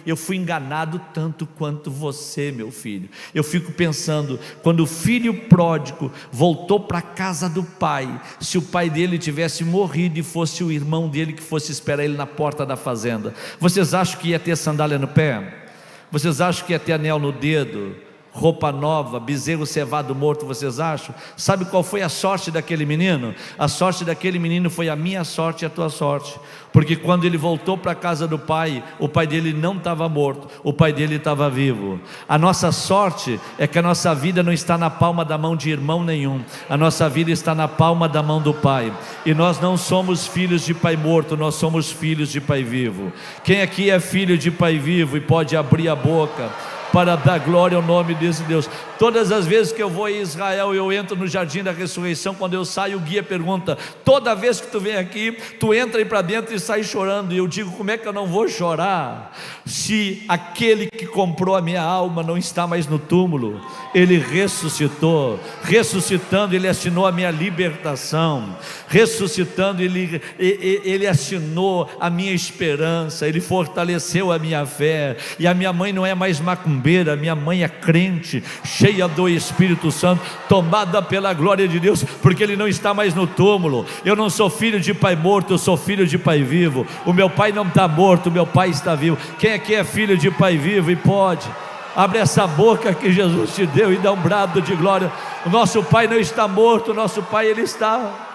eu fui enganado tanto quanto você, meu filho. Eu fico pensando, quando o filho pródigo voltou para a casa do pai, se o pai dele tivesse morrido e fosse o irmão dele que fosse esperar ele na porta da fazenda, vocês acham que ia ter sandália no pé? Vocês acham que ia ter anel no dedo? Roupa nova, bezerro cevado morto, vocês acham? Sabe qual foi a sorte daquele menino? A sorte daquele menino foi a minha sorte e a tua sorte, porque quando ele voltou para a casa do pai, o pai dele não estava morto, o pai dele estava vivo. A nossa sorte é que a nossa vida não está na palma da mão de irmão nenhum, a nossa vida está na palma da mão do pai, e nós não somos filhos de pai morto, nós somos filhos de pai vivo. Quem aqui é filho de pai vivo e pode abrir a boca para dar glória ao nome desse Deus? Todas as vezes que eu vou em Israel, eu entro no Jardim da Ressurreição, quando eu saio, o guia pergunta: toda vez que tu vem aqui, tu entra aí para dentro e sai chorando. E eu digo: como é que eu não vou chorar, se aquele que comprou a minha alma não está mais no túmulo? Ele ressuscitou, ressuscitando ele assinou a minha libertação, ressuscitando ele assinou a minha esperança, ele fortaleceu a minha fé. E a minha mãe não é mais macumbeira, minha mãe é crente, cheia do Espírito Santo, tomada pela glória de Deus, porque ele não está mais no túmulo. Eu não sou filho de pai morto, eu sou filho de pai vivo. O meu pai não está morto, o meu pai está vivo. Quem aqui é filho de pai vivo e pode? Abre essa boca que Jesus te deu e dá um brado de glória. O nosso pai não está morto, o nosso pai, ele está.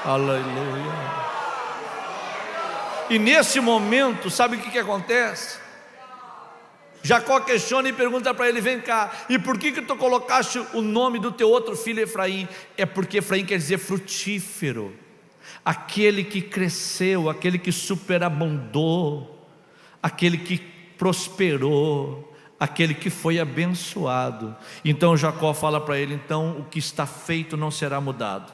Aleluia. E nesse momento, sabe o que acontece? Jacó questiona e pergunta para ele: vem cá, e por que tu colocaste o nome do teu outro filho Efraim? É porque Efraim quer dizer frutífero, aquele que cresceu, aquele que superabundou, aquele que prosperou, aquele que foi abençoado. Então Jacó fala para ele: então o que está feito não será mudado.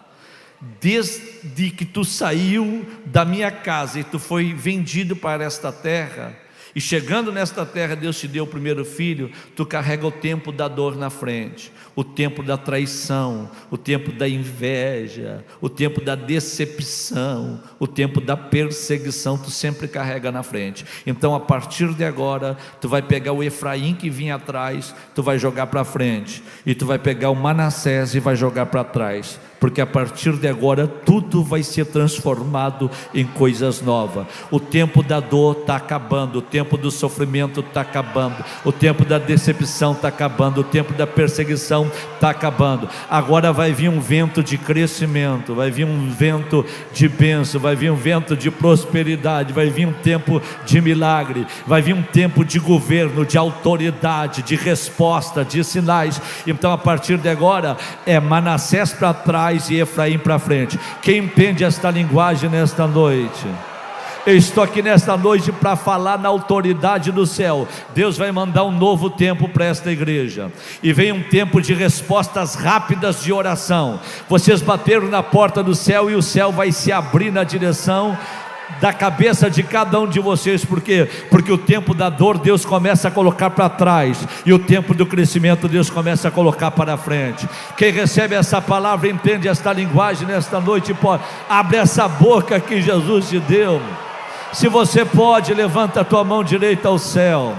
Desde que tu saiu da minha casa e tu foi vendido para esta terra, E chegando nesta terra, Deus te deu o primeiro filho, tu carrega o tempo da dor na frente, o tempo da traição, o tempo da inveja, o tempo da decepção, o tempo da perseguição, tu sempre carrega na frente. Então a partir de agora, tu vai pegar o Efraim que vinha atrás, tu vai jogar para frente, e tu vai pegar o Manassés e vai jogar para trás, porque a partir de agora tudo vai ser transformado em coisas novas. O tempo da dor está acabando, o tempo do sofrimento está acabando, o tempo da decepção está acabando, o tempo da perseguição está acabando. Agora vai vir um vento de crescimento, vai vir um vento de bênção, vai vir um vento de prosperidade, vai vir um tempo de milagre, vai vir um tempo de governo, de autoridade, de resposta, de sinais. Então a partir de agora é Manassés para trás e Efraim para frente. Quem entende esta linguagem nesta noite? Eu estou aqui nesta noite para falar na autoridade do céu. Deus vai mandar um novo tempo para esta igreja, e vem um tempo de respostas rápidas de oração. Vocês bateram na porta do céu, e o céu vai se abrir na direção da cabeça de cada um de vocês. Por quê? Porque o tempo da dor Deus começa a colocar para trás, e o tempo do crescimento Deus começa a colocar para frente. Quem recebe essa palavra, entende esta linguagem nesta noite, pode, abre essa boca que Jesus te deu. Se você pode, levanta a tua mão direita ao céu,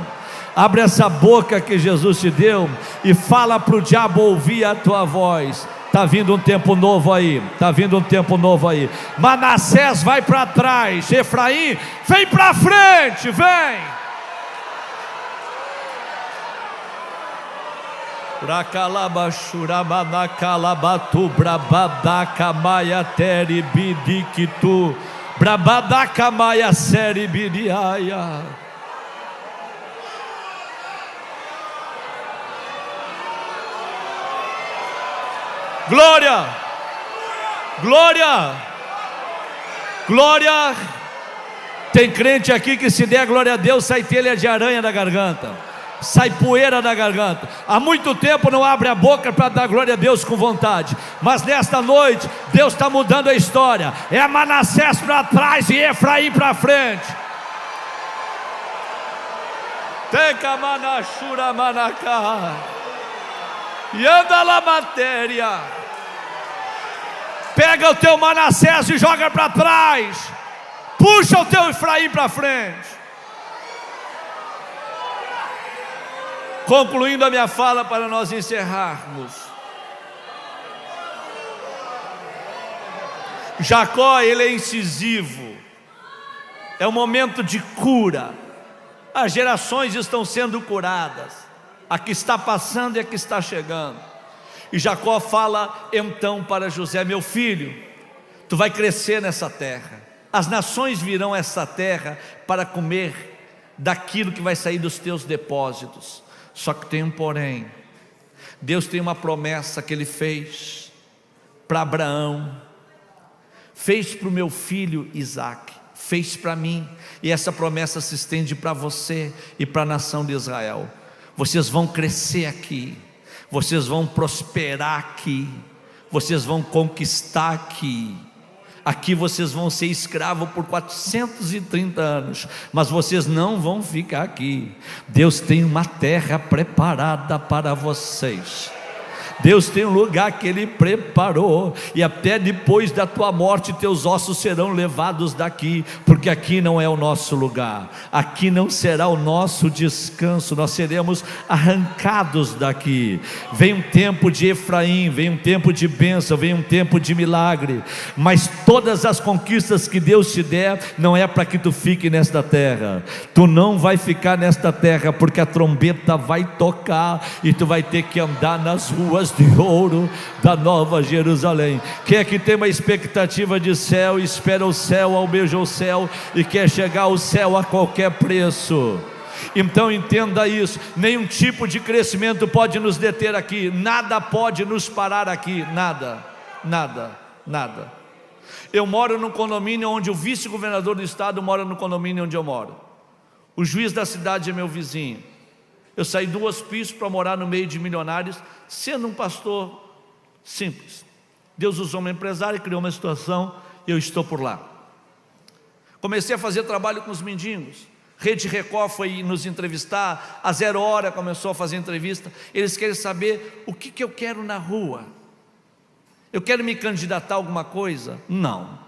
abre essa boca que Jesus te deu e fala para o diabo ouvir a tua voz. Está vindo um tempo novo aí, está vindo um tempo novo aí. Manassés vai para trás, Efraim vem para frente, vem. Bracalabachuramanacalabatu brabadacamaia teribidiquitu brabadacamaia seribidiaia. Glória, glória, glória. Tem crente aqui que se der glória a Deus, sai telha de aranha da garganta, sai poeira da garganta. Há muito tempo não abre a boca para dar glória a Deus com vontade, mas nesta noite Deus está mudando a história. É Manassés para trás e Efraim para frente. Teca manachura manacá e anda lá matéria. Pega o teu Manassés e joga para trás, puxa o teu Efraim para frente. Concluindo a minha fala para nós encerrarmos, Jacó, ele é incisivo, é um momento de cura. As gerações estão sendo curadas, a que está passando e a que está chegando. E Jacó fala então para José: meu filho, tu vai crescer nessa terra, as nações virão a essa terra para comer daquilo que vai sair dos teus depósitos. Só que tem um porém. Deus tem uma promessa que Ele fez para Abraão, fez para o meu filho Isaque, fez para mim, e essa promessa se estende para você e para a nação de Israel. Vocês vão crescer aqui, vocês vão prosperar aqui, vocês vão conquistar aqui. Aqui vocês vão ser escravos por 430 anos, mas vocês não vão ficar aqui. Deus tem uma terra preparada para vocês. Deus tem um lugar que Ele preparou, e até depois da tua morte teus ossos serão levados daqui, porque aqui não é o nosso lugar, aqui não será o nosso descanso, nós seremos arrancados daqui. Vem um tempo de Efraim, vem um tempo de bênção, vem um tempo de milagre, mas todas as conquistas que Deus te der, não é para que tu fique nesta terra. Tu não vai ficar nesta terra, porque a trombeta vai tocar, e tu vai ter que andar nas ruas de ouro da Nova Jerusalém. Quem é que tem uma expectativa de céu, espera o céu, almeja o céu e quer chegar ao céu a qualquer preço? Então entenda isso, nenhum tipo de crescimento pode nos deter aqui, nada pode nos parar aqui, nada, nada, nada. Eu moro num condomínio onde o vice-governador do estado mora no condomínio onde eu moro. O juiz da cidade é meu vizinho. Eu saí do hospício para morar no meio de milionários, sendo um pastor simples. Deus usou uma empresária, criou uma situação, e eu estou por lá. Comecei a fazer trabalho com os mendigos. Rede Record foi nos entrevistar, a 0 Hora começou a fazer entrevista. Eles querem saber o que eu quero na rua. Eu quero me candidatar a alguma coisa? Não.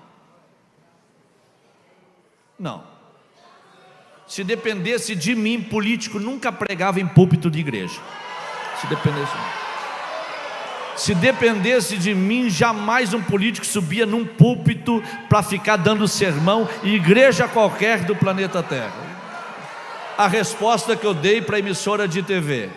Se dependesse de mim, político nunca pregava em púlpito de igreja. Se dependesse de mim, jamais um político subia num púlpito para ficar dando sermão em igreja qualquer do planeta Terra. A resposta que eu dei para a emissora de TV: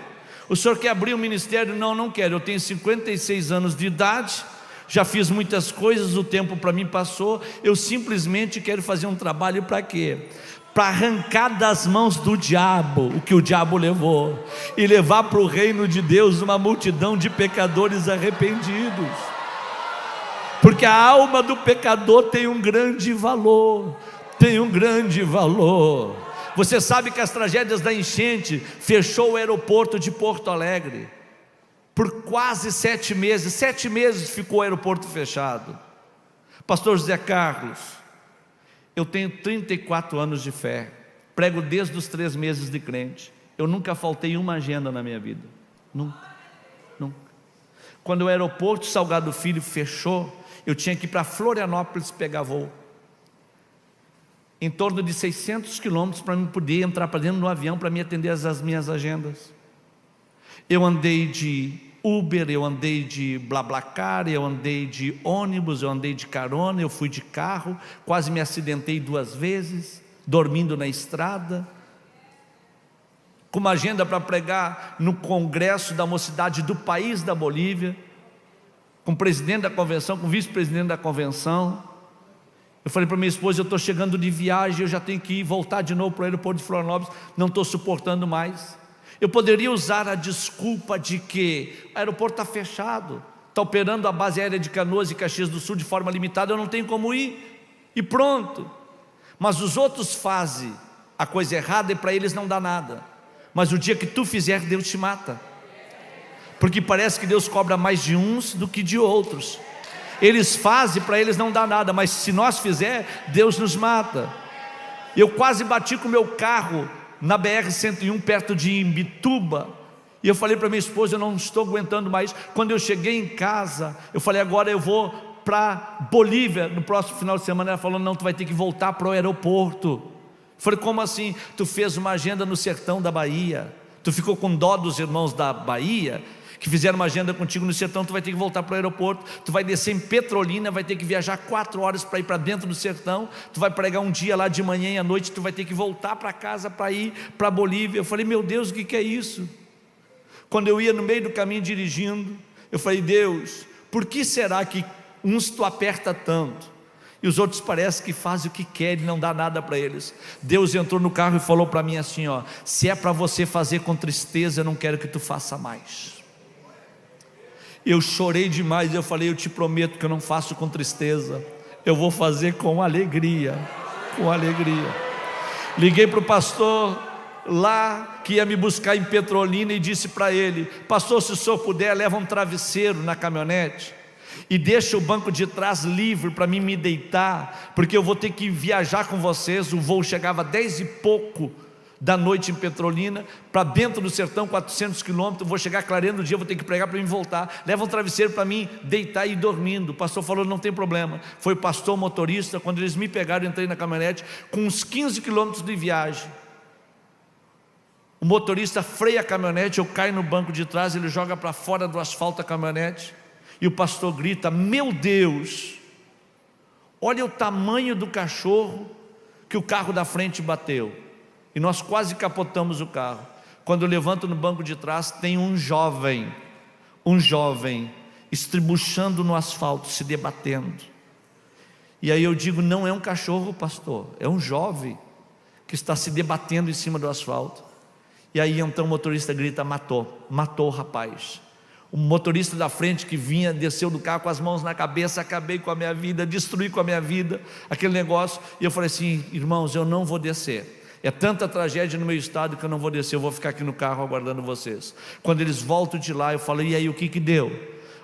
o senhor quer abrir um ministério? Não quero. Eu tenho 56 anos de idade, já fiz muitas coisas, o tempo para mim passou. Eu simplesmente quero fazer um trabalho para quê? Para arrancar das mãos do diabo o que o diabo levou e levar para o reino de Deus uma multidão de pecadores arrependidos, porque a alma do pecador tem um grande valor, Você sabe que as tragédias da enchente fechou o aeroporto de Porto Alegre por quase 7 meses. 7 meses ficou o aeroporto fechado. Pastor José Carlos, eu tenho 34 anos de fé, prego desde os 3 meses de crente. Eu nunca faltei uma agenda na minha vida, nunca. Quando o aeroporto Salgado Filho fechou, eu tinha que ir para Florianópolis pegar voo, em torno de 600 quilômetros, para eu poder entrar para dentro do avião para me atender às minhas agendas. Eu andei de Uber, eu andei de BlaBlaCar, eu andei de ônibus, eu andei de carona, eu fui de carro, quase me acidentei 2 vezes, dormindo na estrada, com uma agenda para pregar no congresso da mocidade do país da Bolívia, com o presidente da convenção, com o vice-presidente da convenção. Eu falei para minha esposa: eu estou chegando de viagem, eu já tenho que ir voltar de novo para o aeroporto de Florianópolis, não estou suportando mais. Eu poderia usar a desculpa de que o aeroporto está fechado, está operando a base aérea de Canoas e Caxias do Sul de forma limitada, eu não tenho como ir, e pronto. Mas os outros fazem a coisa errada e para eles não dá nada. Mas o dia que tu fizer, Deus te mata, porque parece que Deus cobra mais de uns do que de outros. Eles fazem, para eles não dá nada, mas se nós fizer, Deus nos mata. Eu quase bati com o meu carro na BR-101, perto de Imbituba, e eu falei para minha esposa: eu não estou aguentando mais. Quando eu cheguei em casa, eu falei: agora eu vou para Bolívia no próximo final de semana. Ela falou: não, tu vai ter que voltar para o aeroporto. Eu falei: como assim? Tu fez uma agenda no sertão da Bahia, tu ficou com dó dos irmãos da Bahia, que fizeram uma agenda contigo no sertão, tu vai ter que voltar para o aeroporto, tu vai descer em Petrolina, vai ter que viajar 4 horas para ir para dentro do sertão, tu vai pregar um dia lá de manhã e à noite, tu vai ter que voltar para casa para ir para a Bolívia. Eu falei: meu Deus, o que é isso? Quando eu ia no meio do caminho dirigindo, eu falei: Deus, por que será que uns tu aperta tanto e os outros parece que fazem o que querem e não dá nada para eles? Deus entrou no carro e falou para mim assim: se é para você fazer com tristeza, eu não quero que tu faça mais. Eu chorei demais, eu falei: eu te prometo que eu não faço com tristeza, eu vou fazer com alegria, Liguei para o pastor lá, que ia me buscar em Petrolina, e disse para ele: pastor, se o senhor puder, leva um travesseiro na caminhonete e deixa o banco de trás livre para mim me deitar, porque eu vou ter que viajar com vocês. O voo chegava 10 e pouco da noite em Petrolina, para dentro do sertão, 400 quilômetros, vou chegar clareando o dia, vou ter que pregar para mim voltar, leva um travesseiro para mim deitar e ir dormindo. O pastor falou: não tem problema. Foi o pastor motorista. Quando eles me pegaram, eu entrei na caminhonete, com uns 15 quilômetros de viagem, o motorista freia a caminhonete, eu caio no banco de trás, ele joga para fora do asfalto a caminhonete, e o pastor grita: meu Deus, olha o tamanho do cachorro que o carro da frente bateu. E nós quase capotamos o carro. Quando eu levanto no banco de trás, tem um jovem estribuchando no asfalto, se debatendo. E aí eu digo: não é um cachorro, pastor, é um jovem que está se debatendo em cima do asfalto. E aí então o motorista grita: matou o rapaz. O motorista da frente que vinha, desceu do carro com as mãos na cabeça: acabei com a minha vida, destruí com a minha vida aquele negócio. E eu falei assim: irmãos, eu não vou descer. É tanta tragédia no meu estado que eu não vou descer, eu vou ficar aqui no carro aguardando vocês. Quando eles voltam de lá, eu falo: e aí, o que deu?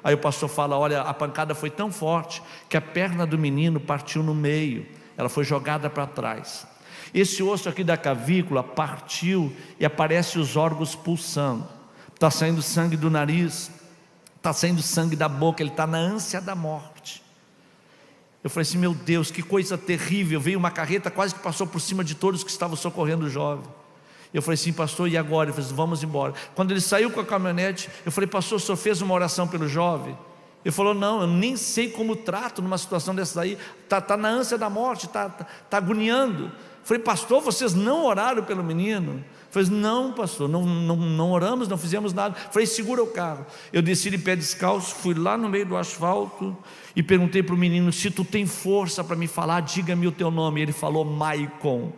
Aí o pastor fala: olha, a pancada foi tão forte que a perna do menino partiu no meio, ela foi jogada para trás. Esse osso aqui da cavícula partiu e aparece os órgãos pulsando. Está saindo sangue do nariz, está saindo sangue da boca, ele está na ânsia da morte. Eu falei assim, meu Deus, que coisa terrível. Veio uma carreta, quase que passou por cima de todos que estavam socorrendo o jovem. Eu falei assim, pastor, e agora? Ele falou assim, vamos embora. Quando ele saiu com a caminhonete, eu falei, pastor, o senhor fez uma oração pelo jovem? Ele falou, não, eu nem sei como trato numa situação dessa daí, está na ânsia da morte, está agoniando. Eu falei, pastor, vocês não oraram pelo menino? Eu falei, não, pastor, não oramos, não fizemos nada. Eu falei, segura o carro. Eu desci de pé descalço, fui lá no meio do asfalto e perguntei para o menino, se tu tem força para me falar, diga-me o teu nome. Ele falou, Maicon.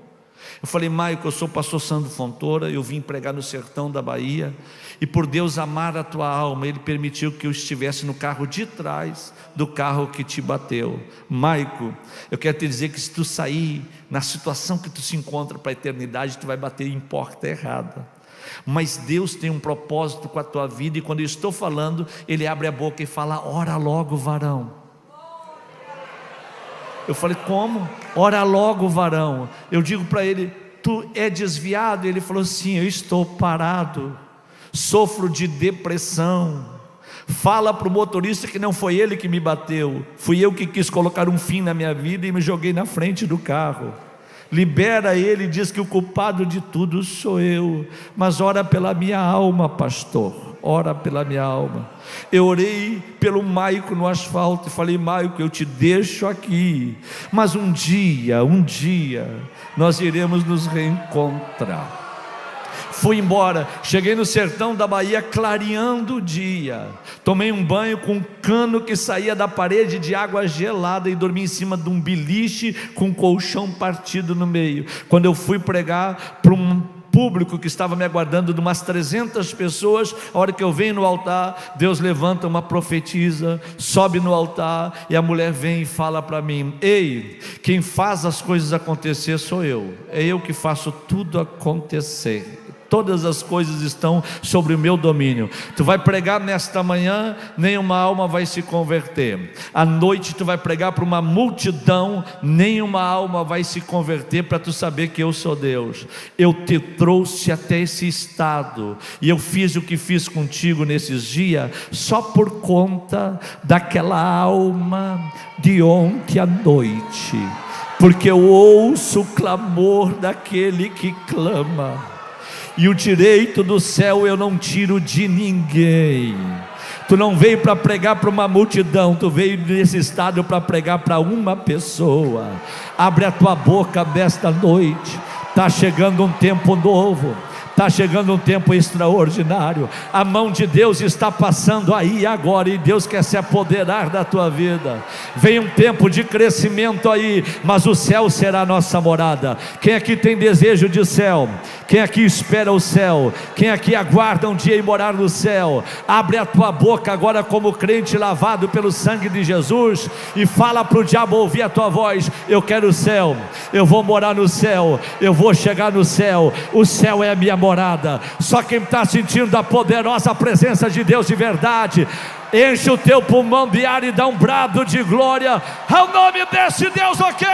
Eu falei, Maicon, eu sou pastor Sandro Fontoura, eu vim pregar no sertão da Bahia, e por Deus amar a tua alma, Ele permitiu que eu estivesse no carro de trás do carro que te bateu. Maicon, eu quero te dizer que se tu sair na situação que tu se encontra para a eternidade, tu vai bater em porta errada. Mas Deus tem um propósito com a tua vida, e quando eu estou falando, Ele abre a boca e fala, ora logo, varão. Eu falei, como? Ora logo, varão. Eu digo para ele, tu é desviado? Ele falou, sim, eu estou parado, sofro de depressão. Fala para o motorista que não foi ele que me bateu, fui eu que quis colocar um fim na minha vida e me joguei na frente do carro. Libera ele, diz que o culpado de tudo sou eu, mas ora pela minha alma, pastor. Ora pela minha alma. Eu orei pelo Maicon no asfalto e falei, Maicon, eu te deixo aqui, mas um dia nós iremos nos reencontrar. Fui embora, cheguei no sertão da Bahia clareando o dia, tomei um banho com um cano que saía da parede de água gelada e dormi em cima de um beliche com um colchão partido no meio. Quando eu fui pregar para um público que estava me aguardando, de umas 300 pessoas, a hora que eu venho no altar, Deus levanta uma profetisa, sobe no altar, e a mulher vem e fala para mim, ei, quem faz as coisas acontecer sou eu, é eu que faço tudo acontecer. Todas as coisas estão sobre o meu domínio. Tu vai pregar nesta manhã, nenhuma alma vai se converter. À noite tu vai pregar para uma multidão, nenhuma alma vai se converter, para tu saber que eu sou Deus. Eu te trouxe até esse estado, e eu fiz o que fiz contigo nesses dias, só por conta daquela alma de ontem à noite, porque eu ouço o clamor daquele que clama. E o direito do céu eu não tiro de ninguém. Tu não veio para pregar para uma multidão, tu veio nesse estado para pregar para uma pessoa. Abre a tua boca nesta noite. Está chegando um tempo novo. Está chegando um tempo extraordinário. A mão de Deus está passando aí agora, e Deus quer se apoderar da tua vida. Vem um tempo de crescimento aí, mas o céu será a nossa morada. Quem aqui tem desejo de céu? Quem aqui espera o céu? Quem aqui aguarda um dia e morar no céu? Abre a tua boca agora como crente lavado pelo sangue de Jesus, e fala para o diabo ouvir a tua voz. Eu quero o céu, eu vou morar no céu, eu vou chegar no céu. O céu é a minha morada. Só quem está sentindo a poderosa presença de Deus de verdade, enche o teu pulmão de ar e dá um brado de glória ao nome desse Deus, ok?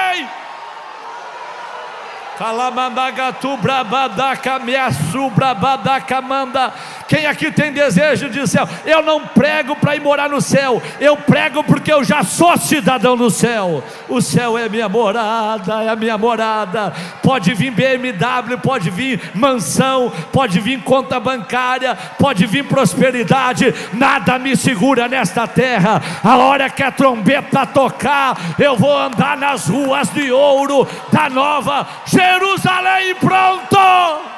Quem aqui tem desejo de céu? Eu não prego para ir morar no céu, eu prego porque eu já sou cidadão do céu. O céu é minha morada, é a minha morada. Pode vir BMW, pode vir mansão, pode vir conta bancária, pode vir prosperidade, nada me segura nesta terra. A hora que a trombeta tocar, eu vou andar nas ruas de ouro da Nova Jerusalém. Pronto!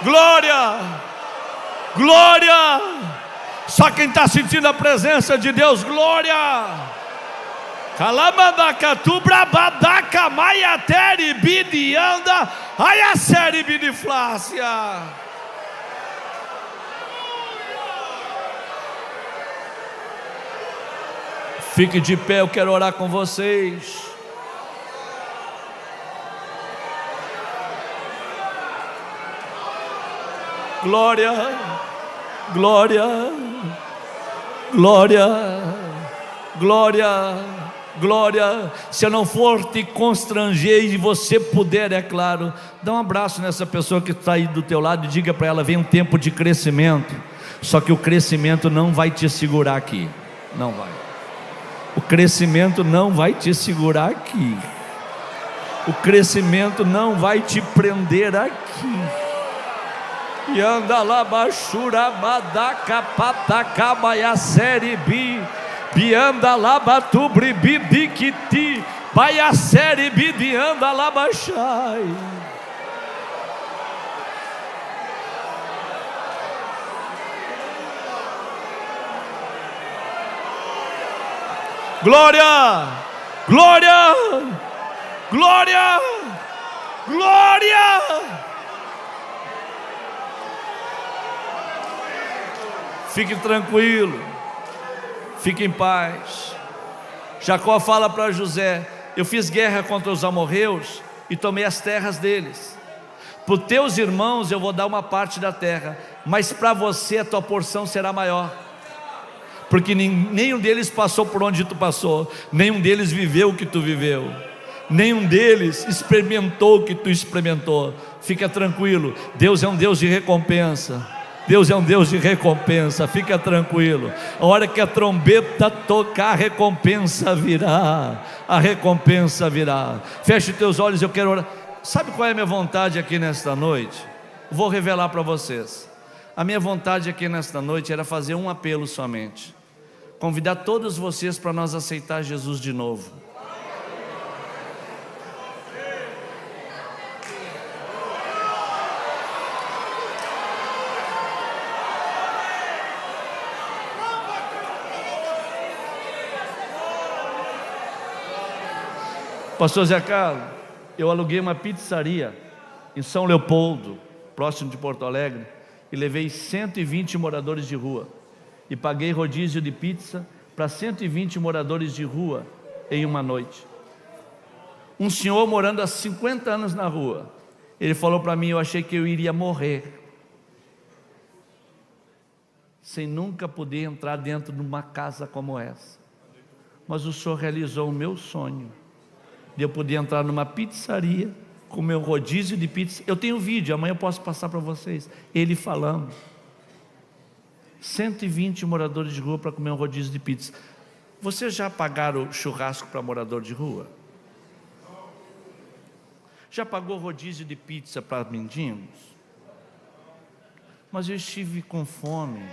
Glória, glória. Só quem está sentindo a presença de Deus, glória. Calamandacatu brabadaca maiateri bidianda aiaceri bidiflácia. Fique de pé, eu quero orar com vocês. Glória, glória, glória. glória, glória. Se eu não for te constranger e você puder, é claro, dá um abraço nessa pessoa que está aí do teu lado e diga para ela: vem um tempo de crescimento, só que o crescimento não vai te segurar aqui, não vai. O crescimento não vai te segurar aqui, o crescimento não vai te prender aqui. E anda lá, baixura, badaca, patacaba, e a série bi, bianda lá, batubri, bibiquiti, vai a série bi, bianda lá, baixai. Glória, glória, glória, glória. Fique tranquilo, fique em paz. Jacó fala para José: eu fiz guerra contra os amorreus e tomei as terras deles. Para os teus irmãos eu vou dar uma parte da terra, mas para você a tua porção será maior, porque nenhum deles passou por onde tu passou, nenhum deles viveu o que tu viveu, nenhum deles experimentou o que tu experimentou. Fica tranquilo, Deus é um Deus de recompensa. Deus é um Deus de recompensa, fica tranquilo. A hora que a trombeta tocar, a recompensa virá. A recompensa virá. Feche teus olhos, eu quero orar. Sabe qual é a minha vontade aqui nesta noite? Vou revelar para vocês. A minha vontade aqui nesta noite era fazer um apelo somente. Convidar todos vocês para nós aceitar Jesus de novo. Pastor Zé Carlos, eu aluguei uma pizzaria em São Leopoldo, próximo de Porto Alegre, e levei 120 moradores de rua, e paguei rodízio de pizza para 120 moradores de rua em uma noite. Um senhor morando há 50 anos na rua, ele falou para mim: eu achei que eu iria morrer, sem nunca poder entrar dentro de uma casa como essa, mas o senhor realizou o meu sonho, de eu poder entrar numa pizzaria com meu rodízio de pizza. Eu tenho vídeo, amanhã eu posso passar para vocês, ele falando. 120 moradores de rua para comer um rodízio de pizza. Vocês já pagaram churrasco para morador de rua? Já pagou rodízio de pizza para mendigos? Mas eu estive com fome.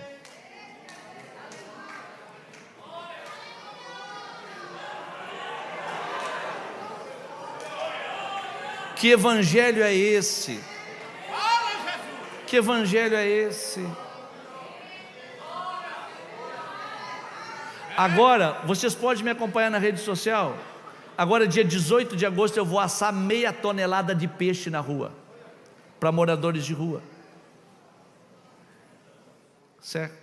Que evangelho é esse? Que evangelho é esse? Agora, vocês podem me acompanhar na rede social. Agora, dia 18 de agosto, eu vou assar 0,5 tonelada de peixe na rua, para moradores de rua. Certo?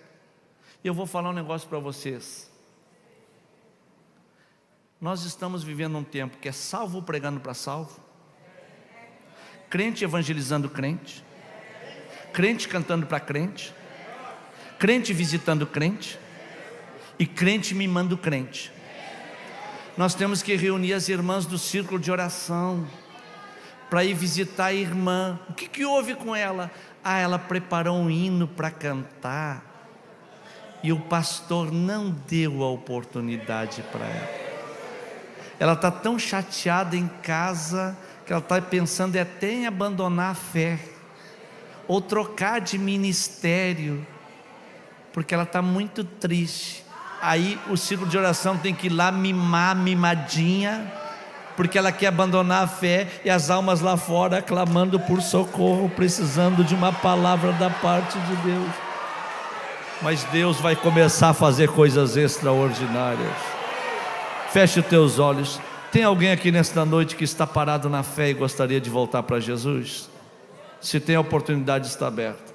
E eu vou falar um negócio para vocês. Nós estamos vivendo um tempo que é salvo pregando para salvo, crente evangelizando crente, crente cantando para crente, crente visitando crente e crente mimando crente. Nós temos que reunir as irmãs do círculo de oração para ir visitar a irmã. O que houve com ela? Ela preparou um hino para cantar e o pastor não deu a oportunidade para ela. Ela está tão chateada em casa que ela está pensando até em abandonar a fé ou trocar de ministério, porque ela está muito triste. Aí o círculo de oração tem que ir lá mimar, mimadinha, porque ela quer abandonar a fé, e as almas lá fora clamando por socorro, precisando de uma palavra da parte de Deus. Mas Deus vai começar a fazer coisas extraordinárias. Feche os teus olhos. Tem alguém aqui nesta noite que está parado na fé e gostaria de voltar para Jesus? Se tem, a oportunidade está aberta.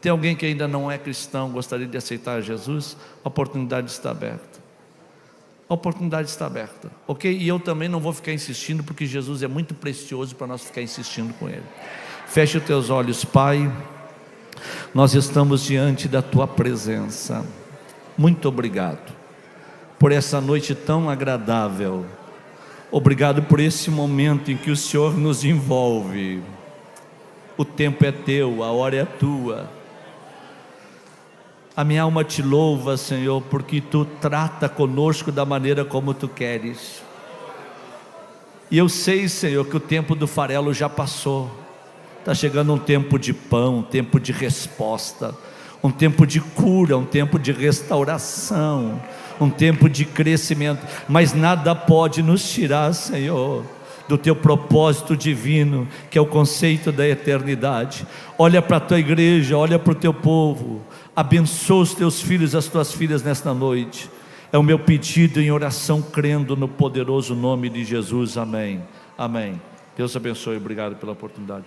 Tem alguém que ainda não é cristão, gostaria de aceitar Jesus? A oportunidade está aberta. A oportunidade está aberta, ok? E eu também não vou ficar insistindo, porque Jesus é muito precioso para nós ficar insistindo com Ele. Feche os teus olhos. Pai, nós estamos diante da Tua presença. Muito obrigado por essa noite tão agradável. Obrigado por esse momento em que o Senhor nos envolve. O tempo é teu, a hora é tua. A minha alma te louva, Senhor, porque tu trata conosco da maneira como tu queres. E eu sei, Senhor, que o tempo do farelo já passou. Está chegando um tempo de pão, um tempo de resposta, um tempo de cura, um tempo de restauração, um tempo de crescimento. Mas nada pode nos tirar, Senhor, do teu propósito divino, que é o conceito da eternidade. Olha para a tua igreja, olha para o teu povo, abençoa os teus filhos, as tuas filhas nesta noite. É o meu pedido em oração, crendo no poderoso nome de Jesus. Amém. Amém. Deus abençoe. Obrigado pela oportunidade.